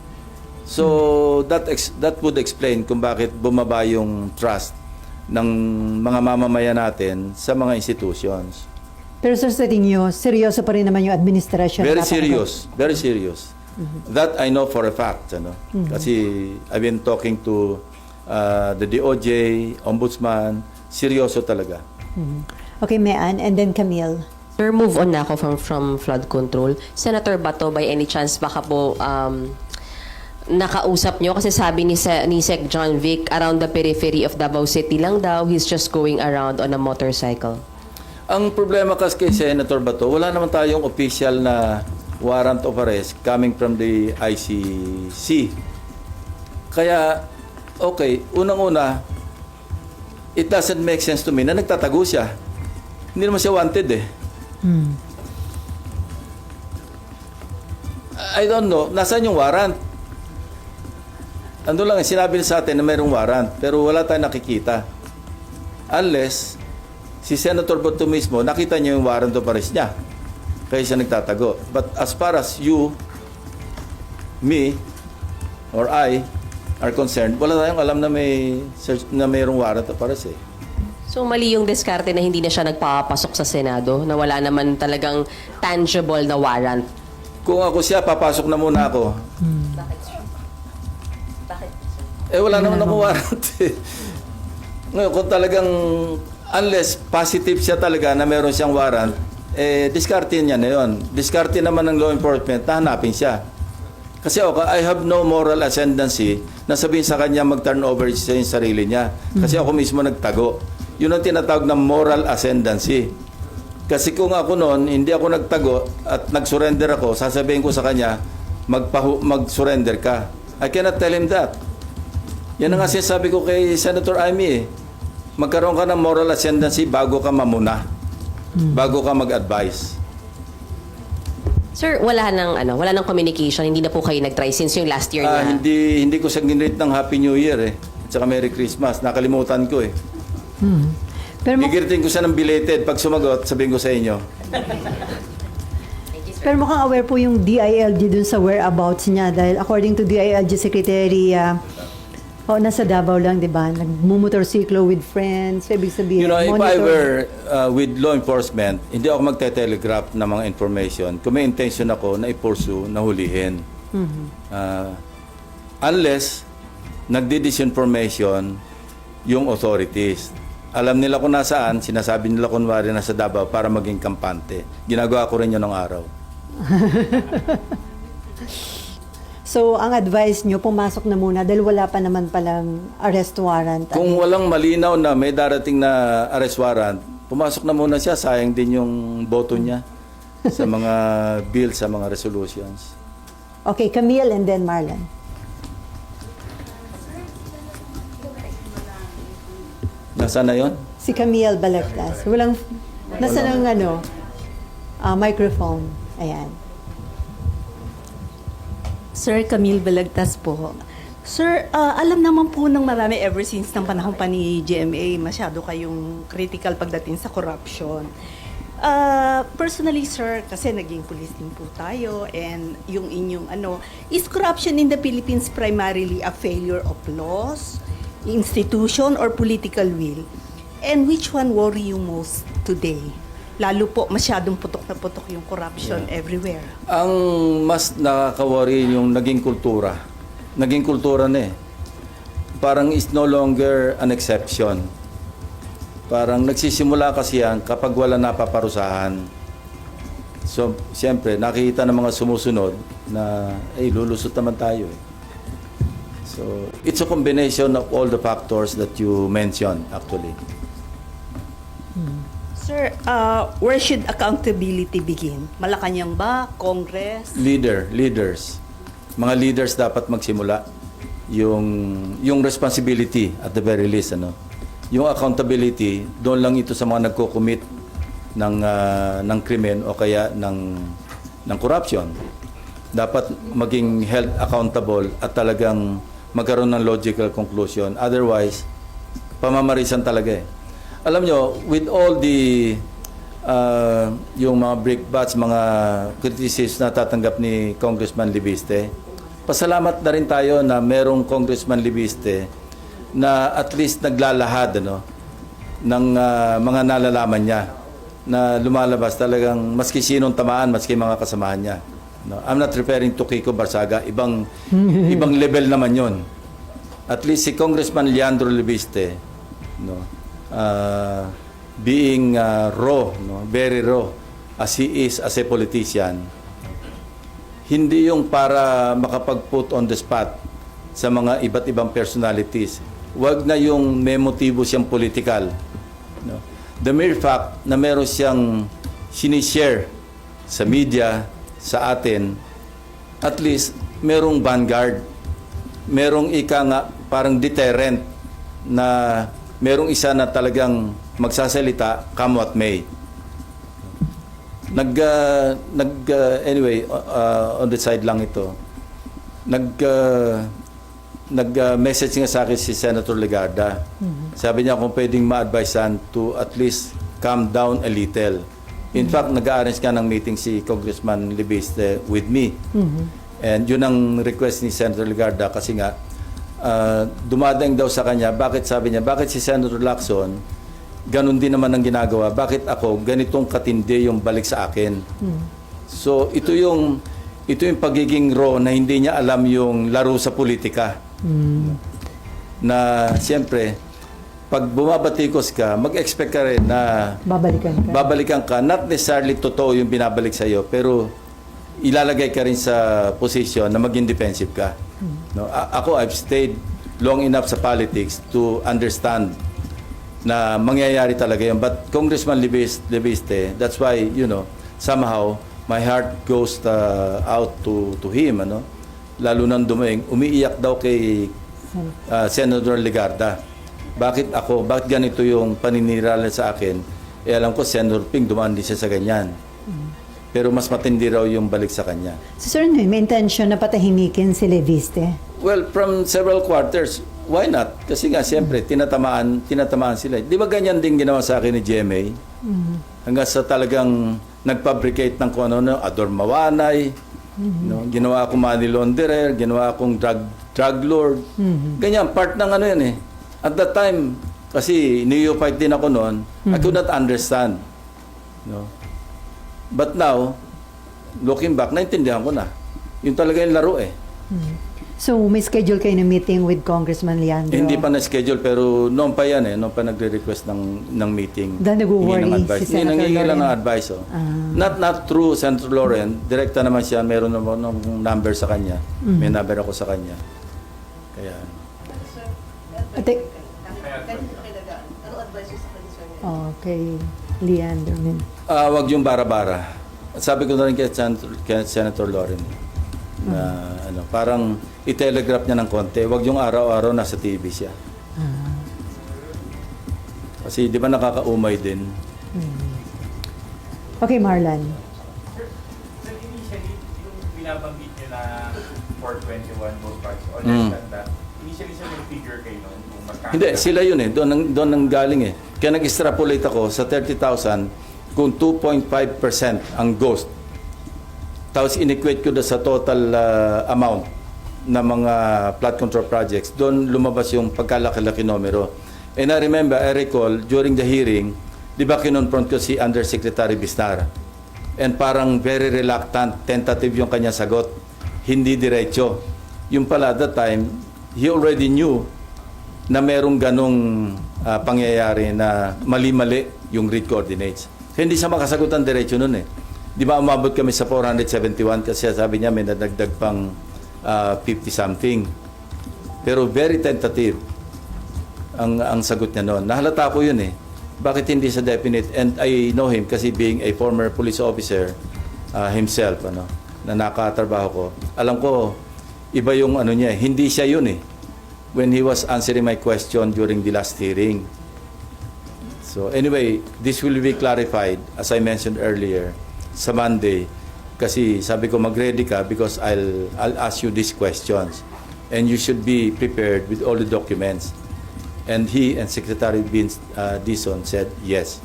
B: So that would explain kung bakit bumaba yung trust ng mga mamamayan natin sa mga institutions.
A: Pero sir, sa tingin nyo, seryoso pa rin naman yung administration.
B: Very serious, very serious. That I know for a fact. Ano? Kasi I've been talking to the DOJ, Ombudsman, seryoso talaga.
A: Okay, Mayan, and then Camille.
D: Sir, move on na ako from flood control. Senator Bato, by any chance, baka po nakausap nyo? Kasi sabi ni Sec John Vic, around the periphery of Davao City lang daw, he's just going around on a motorcycle.
B: Ang problema kasi kay Senator Bato, wala naman tayong official na warrant of arrest coming from the ICC. Kaya, okay, unang-una, it doesn't make sense to me na nagtatago siya. Hindi naman siya wanted eh. I don't know, nasaan yung warrant? Ando lang, sinabi niya sa atin na mayroong warrant, pero wala tayong nakikita. Unless, si Senator Bato mismo, nakita niya yung warrant of arrest niya. Kaya siya nagtatago. But as far as you, me, or I are concerned, wala tayong alam na mayroong warrant of arrest eh.
D: So mali yung diskarte na hindi na siya nagpapasok sa Senado, na wala naman talagang tangible na warrant.
B: Kung ako siya, papasok na muna ako. Wala naman ako warrant eh. Ngayon, kung talagang, unless positive siya talaga na meron siyang warrant, diskarte niya na yun. Diskarte naman ng law enforcement na hanapin siya. Kasi okay, I have no moral ascendancy na sabihin sa kanya mag-turn over sa yung sarili niya. Kasi ako mismo nagtago. Yun ang tinatawag na moral ascendancy. Kasi kung ako noon, hindi ako nagtago at nag-surrender ako, sasabihin ko sa kanya, mag-surrender ka. I cannot tell him that. Yan ang nga sinasabi ko kay Senator Amy eh. Magkaroon ka ng moral ascendancy bago ka mamuna. Bago ka mag-advise.
D: Sir, wala nang communication, hindi na po kayo nag-try since yung last year na.
B: Hindi ko sa ginit ng Happy New Year eh. At saka Merry Christmas. Nakalimutan ko eh.
A: Pero,
B: Gigiritin ko siya ng belated. Pag sumagot, sabihin ko sa inyo.
A: pero mukhang aware po yung DILG dun sa whereabouts niya dahil according to DILG Secretary, nasa Davao lang, di ba? Nagmumotorsiklo with friends. So, ibig sabihin,
B: You know, if I
A: monitor.
B: were with law enforcement, hindi ako magte-telegraph ng mga information. Kung may intention ako na i-pursue, na hulihin. Unless nagdi-disinformation yung authorities. Alam nila kung nasaan, sinasabi nila kunwari nasa Davao para maging kampante. Ginagawa ko rin yun ng araw.
A: So, ang advice nyo, pumasok na muna dahil wala pa naman palang arrest warrant.
B: Kung walang malinaw na may darating na arrest warrant, pumasok na muna siya. Sayang din yung boto niya sa mga bills, sa mga resolutions.
A: Okay, Camille and then Marlon.
B: Nasaan na yun?
A: Si Camille Balagtas. Walang, nasa ng microphone. Ayan.
H: Sir Camille Balagtas po. Sir, alam naman po ng marami ever since ng panahon pa ni GMA, masyado kayong critical pagdating sa corruption. Personally, sir, kasi naging police din po tayo and yung inyong is corruption in the Philippines primarily a failure of laws, institution, or political will? And which one worry you most today? Lalo po, masyadong putok na putok yung corruption everywhere.
B: Ang mas nakaka-worry yung naging kultura. Naging kultura na eh. Parang is no longer an exception. Parang nagsisimula kasi yan kapag wala napaparusahan. So, siyempre, nakikita ng mga sumusunod na, lulusot naman tayo eh. So, it's a combination of all the factors that you mentioned actually.
H: Sir, where should accountability begin? Malacanang ba? Congress?
B: Leaders. Mga leaders dapat magsimula yung responsibility at the very least Yung accountability, doon lang ito sa mga nagko-commit ng krimen o kaya ng corruption. Dapat maging held accountable at talagang magkaroon ng logical conclusion. Otherwise, pamamarisan talaga eh. Alam nyo, with all the yung mga brickbats, mga criticisms na tatanggap ni Congressman Libiste, pasalamat na rin tayo na merong Congressman Libiste na at least naglalahad ng mga nalalaman niya na lumalabas talagang maski sinong tamaan, maski mga kasamahan niya. No, I'm not referring to Kiko Barsaga, ibang level naman 'yon. At least si Congressman Leandro Libiste, being raw, very raw as he is as a politician, hindi yung para makapag-put on the spot sa mga iba't ibang personalities. Wag na yung may motibo siyang political. The mere fact na meron siyang sinishare sa media, sa atin, at least merong vanguard, merong parang deterrent na merong isa na talagang magsasalita come what may. Anyway, on the side lang ito. Nag-message nga sa akin si Senator Legarda. Sabi niya kung pwedeng ma-advisean to at least calm down a little. In fact, nag-arrange ka ng meeting si Congressman Libiste with me. And yun ang request ni Senator Legarda kasi nga dumadaing daw sa kanya, bakit si Senator Lacson ganun din naman ang ginagawa, bakit ako ganitong katindi yung balik sa akin. So ito yung pagiging raw na hindi niya alam yung laro sa politika. Na siyempre pag bumabatikos ka, mag-expect ka rin na babalikan ka. Not necessarily totoo yung binabalik sa iyo, pero ilalagay ka rin sa position na maging defensive ka. No? Ako, I've stayed long enough sa politics to understand na mangyayari talaga yun. But Congressman Libiste, that's why, somehow, my heart goes out to him, ano? Lalo nang dumating, umiiyak daw kay Senator Legarda. Bakit ako? Bakit ganito yung paninirala sa akin? Alam ko, Senator Ping, dumaan din siya sa ganyan. Pero mas matindi raw yung balik sa kanya.
A: So, sir, may intention na patahimikin si Leviste?
B: Well, from several quarters, why not? Kasi nga, siyempre, tinatamaan sila. Di ba ganyan din ginawa sa akin ni GMA? Hanggang sa talagang nag-fabricate ng kung ano, Ador Mawanay, no? Ginawa akong money launderer, ginawa akong drug lord. Ganyan, part ng ano yan eh. At that time, kasi neophyte din ako noon, I could not understand. No? But now, looking back, naintindihan ko na. Yung talaga yung laro eh.
A: So, may schedule kayo na meeting with Congressman Leandro?
B: Hindi pa na-schedule, pero noon pa yan eh. Noon pa nagre-request ng meeting.
A: Dahil nag-worry
B: Hingi ng advice.
A: si Senator
B: Nangingi lang ng
A: Loren.
B: advice. Oh. Not through Senator Loren. Direkta naman siya. Meron naman ng number sa kanya. May number ako sa kanya. Kaya...
A: Ate, okay, Leandro.
B: wag yung bara-bara. At sabi ko na rin kay Senator Loren na ano, parang i-telegraph niya ng konti. Wag yung araw-araw nasa TV siya. Kasi di ba nakakaumay din?
A: Okay, Marlan.
C: So initially, yung binabanggit nyo na 421 gold bars or less than that, initially sa may figure kayo nun kung magkano?
B: Hindi, sila yun eh. Doon nang galing eh. Kaya nag-extrapolate ako sa 30,000 kung 2.5% ang ghost. Tapos in-equate ko doon sa total amount na mga flood control projects. Doon lumabas yung pagkalaki-laki numero. And I remember, I recall, during the hearing, di ba kinonfront ko si Undersecretary Bisnar? And parang very reluctant, tentative yung kanya sagot. Hindi diretso. Yung pala, at that time, he already knew na merong ganong pangyayari na mali-mali yung grid coordinates. Hindi siya makasagot ang diretso nun eh. Di ba umabot kami sa 471 kasi sabi niya may nadagdag pang 50-something. Pero very tentative ang sagot niya noon. Nahalata ko yun eh. Bakit hindi sa definite? And I know him kasi being a former police officer himself, ano, na nakatrabaho ko. Alam ko, iba yung ano niya, hindi siya yun eh. When he was answering my question during the last hearing. So anyway, this will be clarified, as I mentioned earlier, sa Monday. Kasi sabi ko, mag-ready ka because I'll ask you these questions. And you should be prepared with all the documents. And he and Secretary Dizon said yes.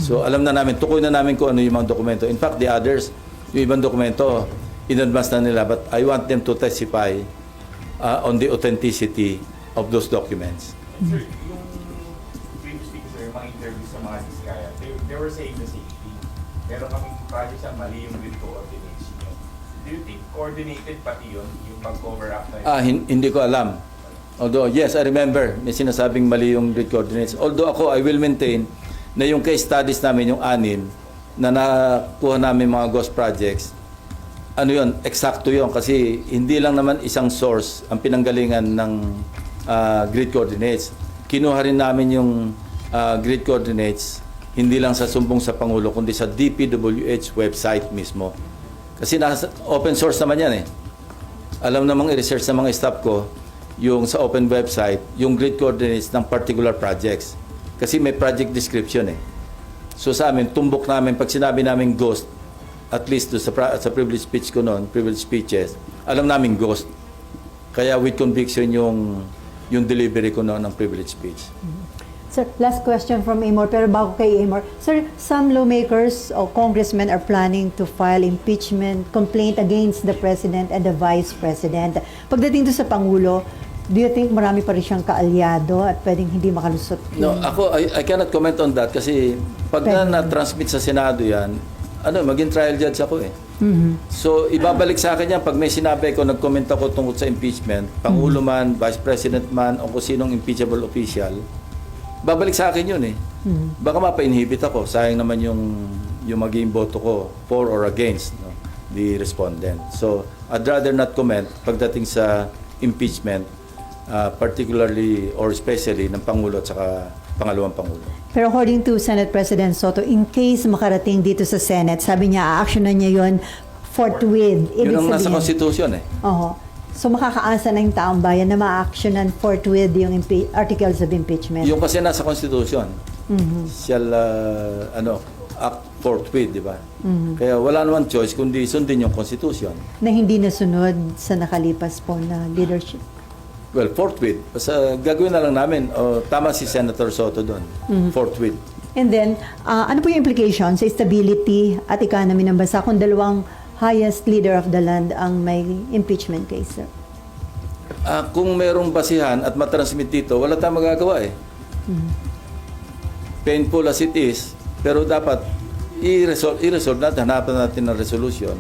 B: So alam na namin, tukoy na namin kung ano yung mga dokumento. In fact, the others, yung ibang dokumento, in advance na nila. But I want them to testify on the authenticity of those documents.
C: Sir, yung previously sir, yung mga interviews sa mga Diskaya, they were saying the same thing. Meron kaming project sa mali yung grid coordinates nyo. Do you think coordinated pati yun, yung pag-cover up na yun?
B: Hindi ko alam. Although, yes, I remember, may sinasabing mali yung grid coordinates. Although ako, I will maintain na yung case studies namin, yung 6 na nakuha namin mga ghost projects, ano yun, eksakto yun. Kasi hindi lang naman isang source ang pinanggalingan ng grid coordinates. Kinuha rin namin yung grid coordinates, hindi lang sa sumbong sa Pangulo, kundi sa DPWH website mismo. Kasi nasa open source naman yan eh. Alam namang i-research sa mga staff ko, yung sa open website, yung grid coordinates ng particular projects. Kasi may project description eh. So sa amin, tumbok namin, pag sinabi namin ghost, at least sa privilege speech ko noon, privilege speeches, alam namin ghost. Kaya with conviction yung delivery ko noon ng privilege speech.
A: Sir, last question from Amor, pero bago kay Amor. Sir, some lawmakers o congressmen are planning to file impeachment complaint against the President and the Vice President. Pagdating doon sa Pangulo, do you think marami pa rin siyang kaalyado at pwedeng hindi makalusot?
B: No, ako, I cannot comment on that kasi pag na-transmit sa Senado yan, maging trial judge ako eh. So, ibabalik sa akin yan pag may sinabi ko, nag-comment ako tungkol sa impeachment, Pangulo man, Vice President man, o kung sinong impeachable official, babalik sa akin yun eh. Baka mapa-inhibit ako. Sayang naman yung maging boto ko for or against the respondent. So, I'd rather not comment pagdating sa impeachment, particularly or especially ng Pangulo at saka pangalawang Pangulo.
A: Pero according to Senate President Soto, in case makarating dito sa Senate, sabi niya, a-actionan niya yon forthwith.
B: Yun ang nasa
A: sabihin-
B: Constitution eh.
A: Oo. So makakaasa na yung taong bayan na ma-actionan forthwith yung articles of impeachment.
B: Yung kasi nasa Constitution, shall act forthwith, di ba? Kaya wala naman choice kundi sundin yung Constitution.
A: Na hindi nasunod sa nakalipas po na leadership.
B: Well, forthwith. Basta gagawin na lang namin. Tama si Senator Soto doon. Forthwith.
A: And then, ano po yung implication sa stability at economy ng bansa kung dalawang highest leader of the land ang may impeachment case, sir?
B: Kung merong basihan at matransmit dito, wala tayong magagawa eh. Painful as it is, pero dapat i-resolve natin, hanapan natin ng resolution.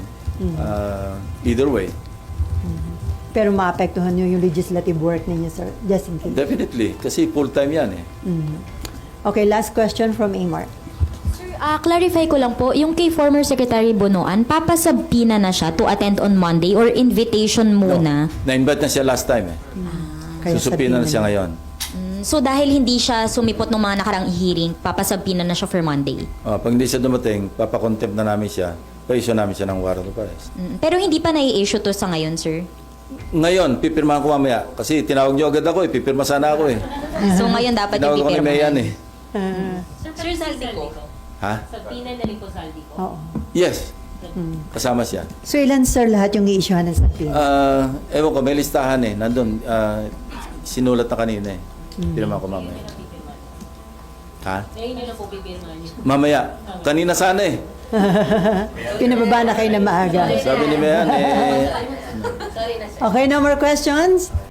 B: Either way.
A: Pero maapektuhan nyo yung legislative work ninyo, sir, just in case.
B: Definitely, kasi full-time yan eh.
A: Okay, last question from Amar.
E: Sir, clarify ko lang po, yung kay former Secretary Bonoan, papasabpina na siya to attend on Monday or invitation muna?
B: No, na-invite na siya last time eh.
A: Kaya
B: Susupina na siya ngayon.
E: So dahil hindi siya sumipot ng mga nakarang hearing, papasabpina na siya for Monday?
B: Pag hindi siya dumating, papakontempt na namin siya. Pa-issue namin siya ng warrant of arrest.
E: Pero hindi pa nai-issue to sa ngayon, sir?
B: Ngayon, pipirmahan ko mamaya. Kasi tinawag niyo agad ako eh. Pipirma sana ako eh.
E: So ngayon dapat
B: Tinawag ko ni Mayan eh.
F: Sir, saldi ko.
B: Ha?
F: Sabina na rin po saldi ko.
A: Oo.
B: Yes. Kasama siya.
A: So ilan, sir, lahat yung i-issuehan ng subpoena?
B: Ewan ko, may listahan eh. Nandun, sinulat na kanina eh. Pirmahan ko mamaya. Ha?
F: Ngayon nyo na po pipirmahan niyo.
B: Mamaya. Kanina sana eh.
A: Pinababa na kayo na maaga.
B: Sabi ni Mayan eh.
A: Okay, no more questions?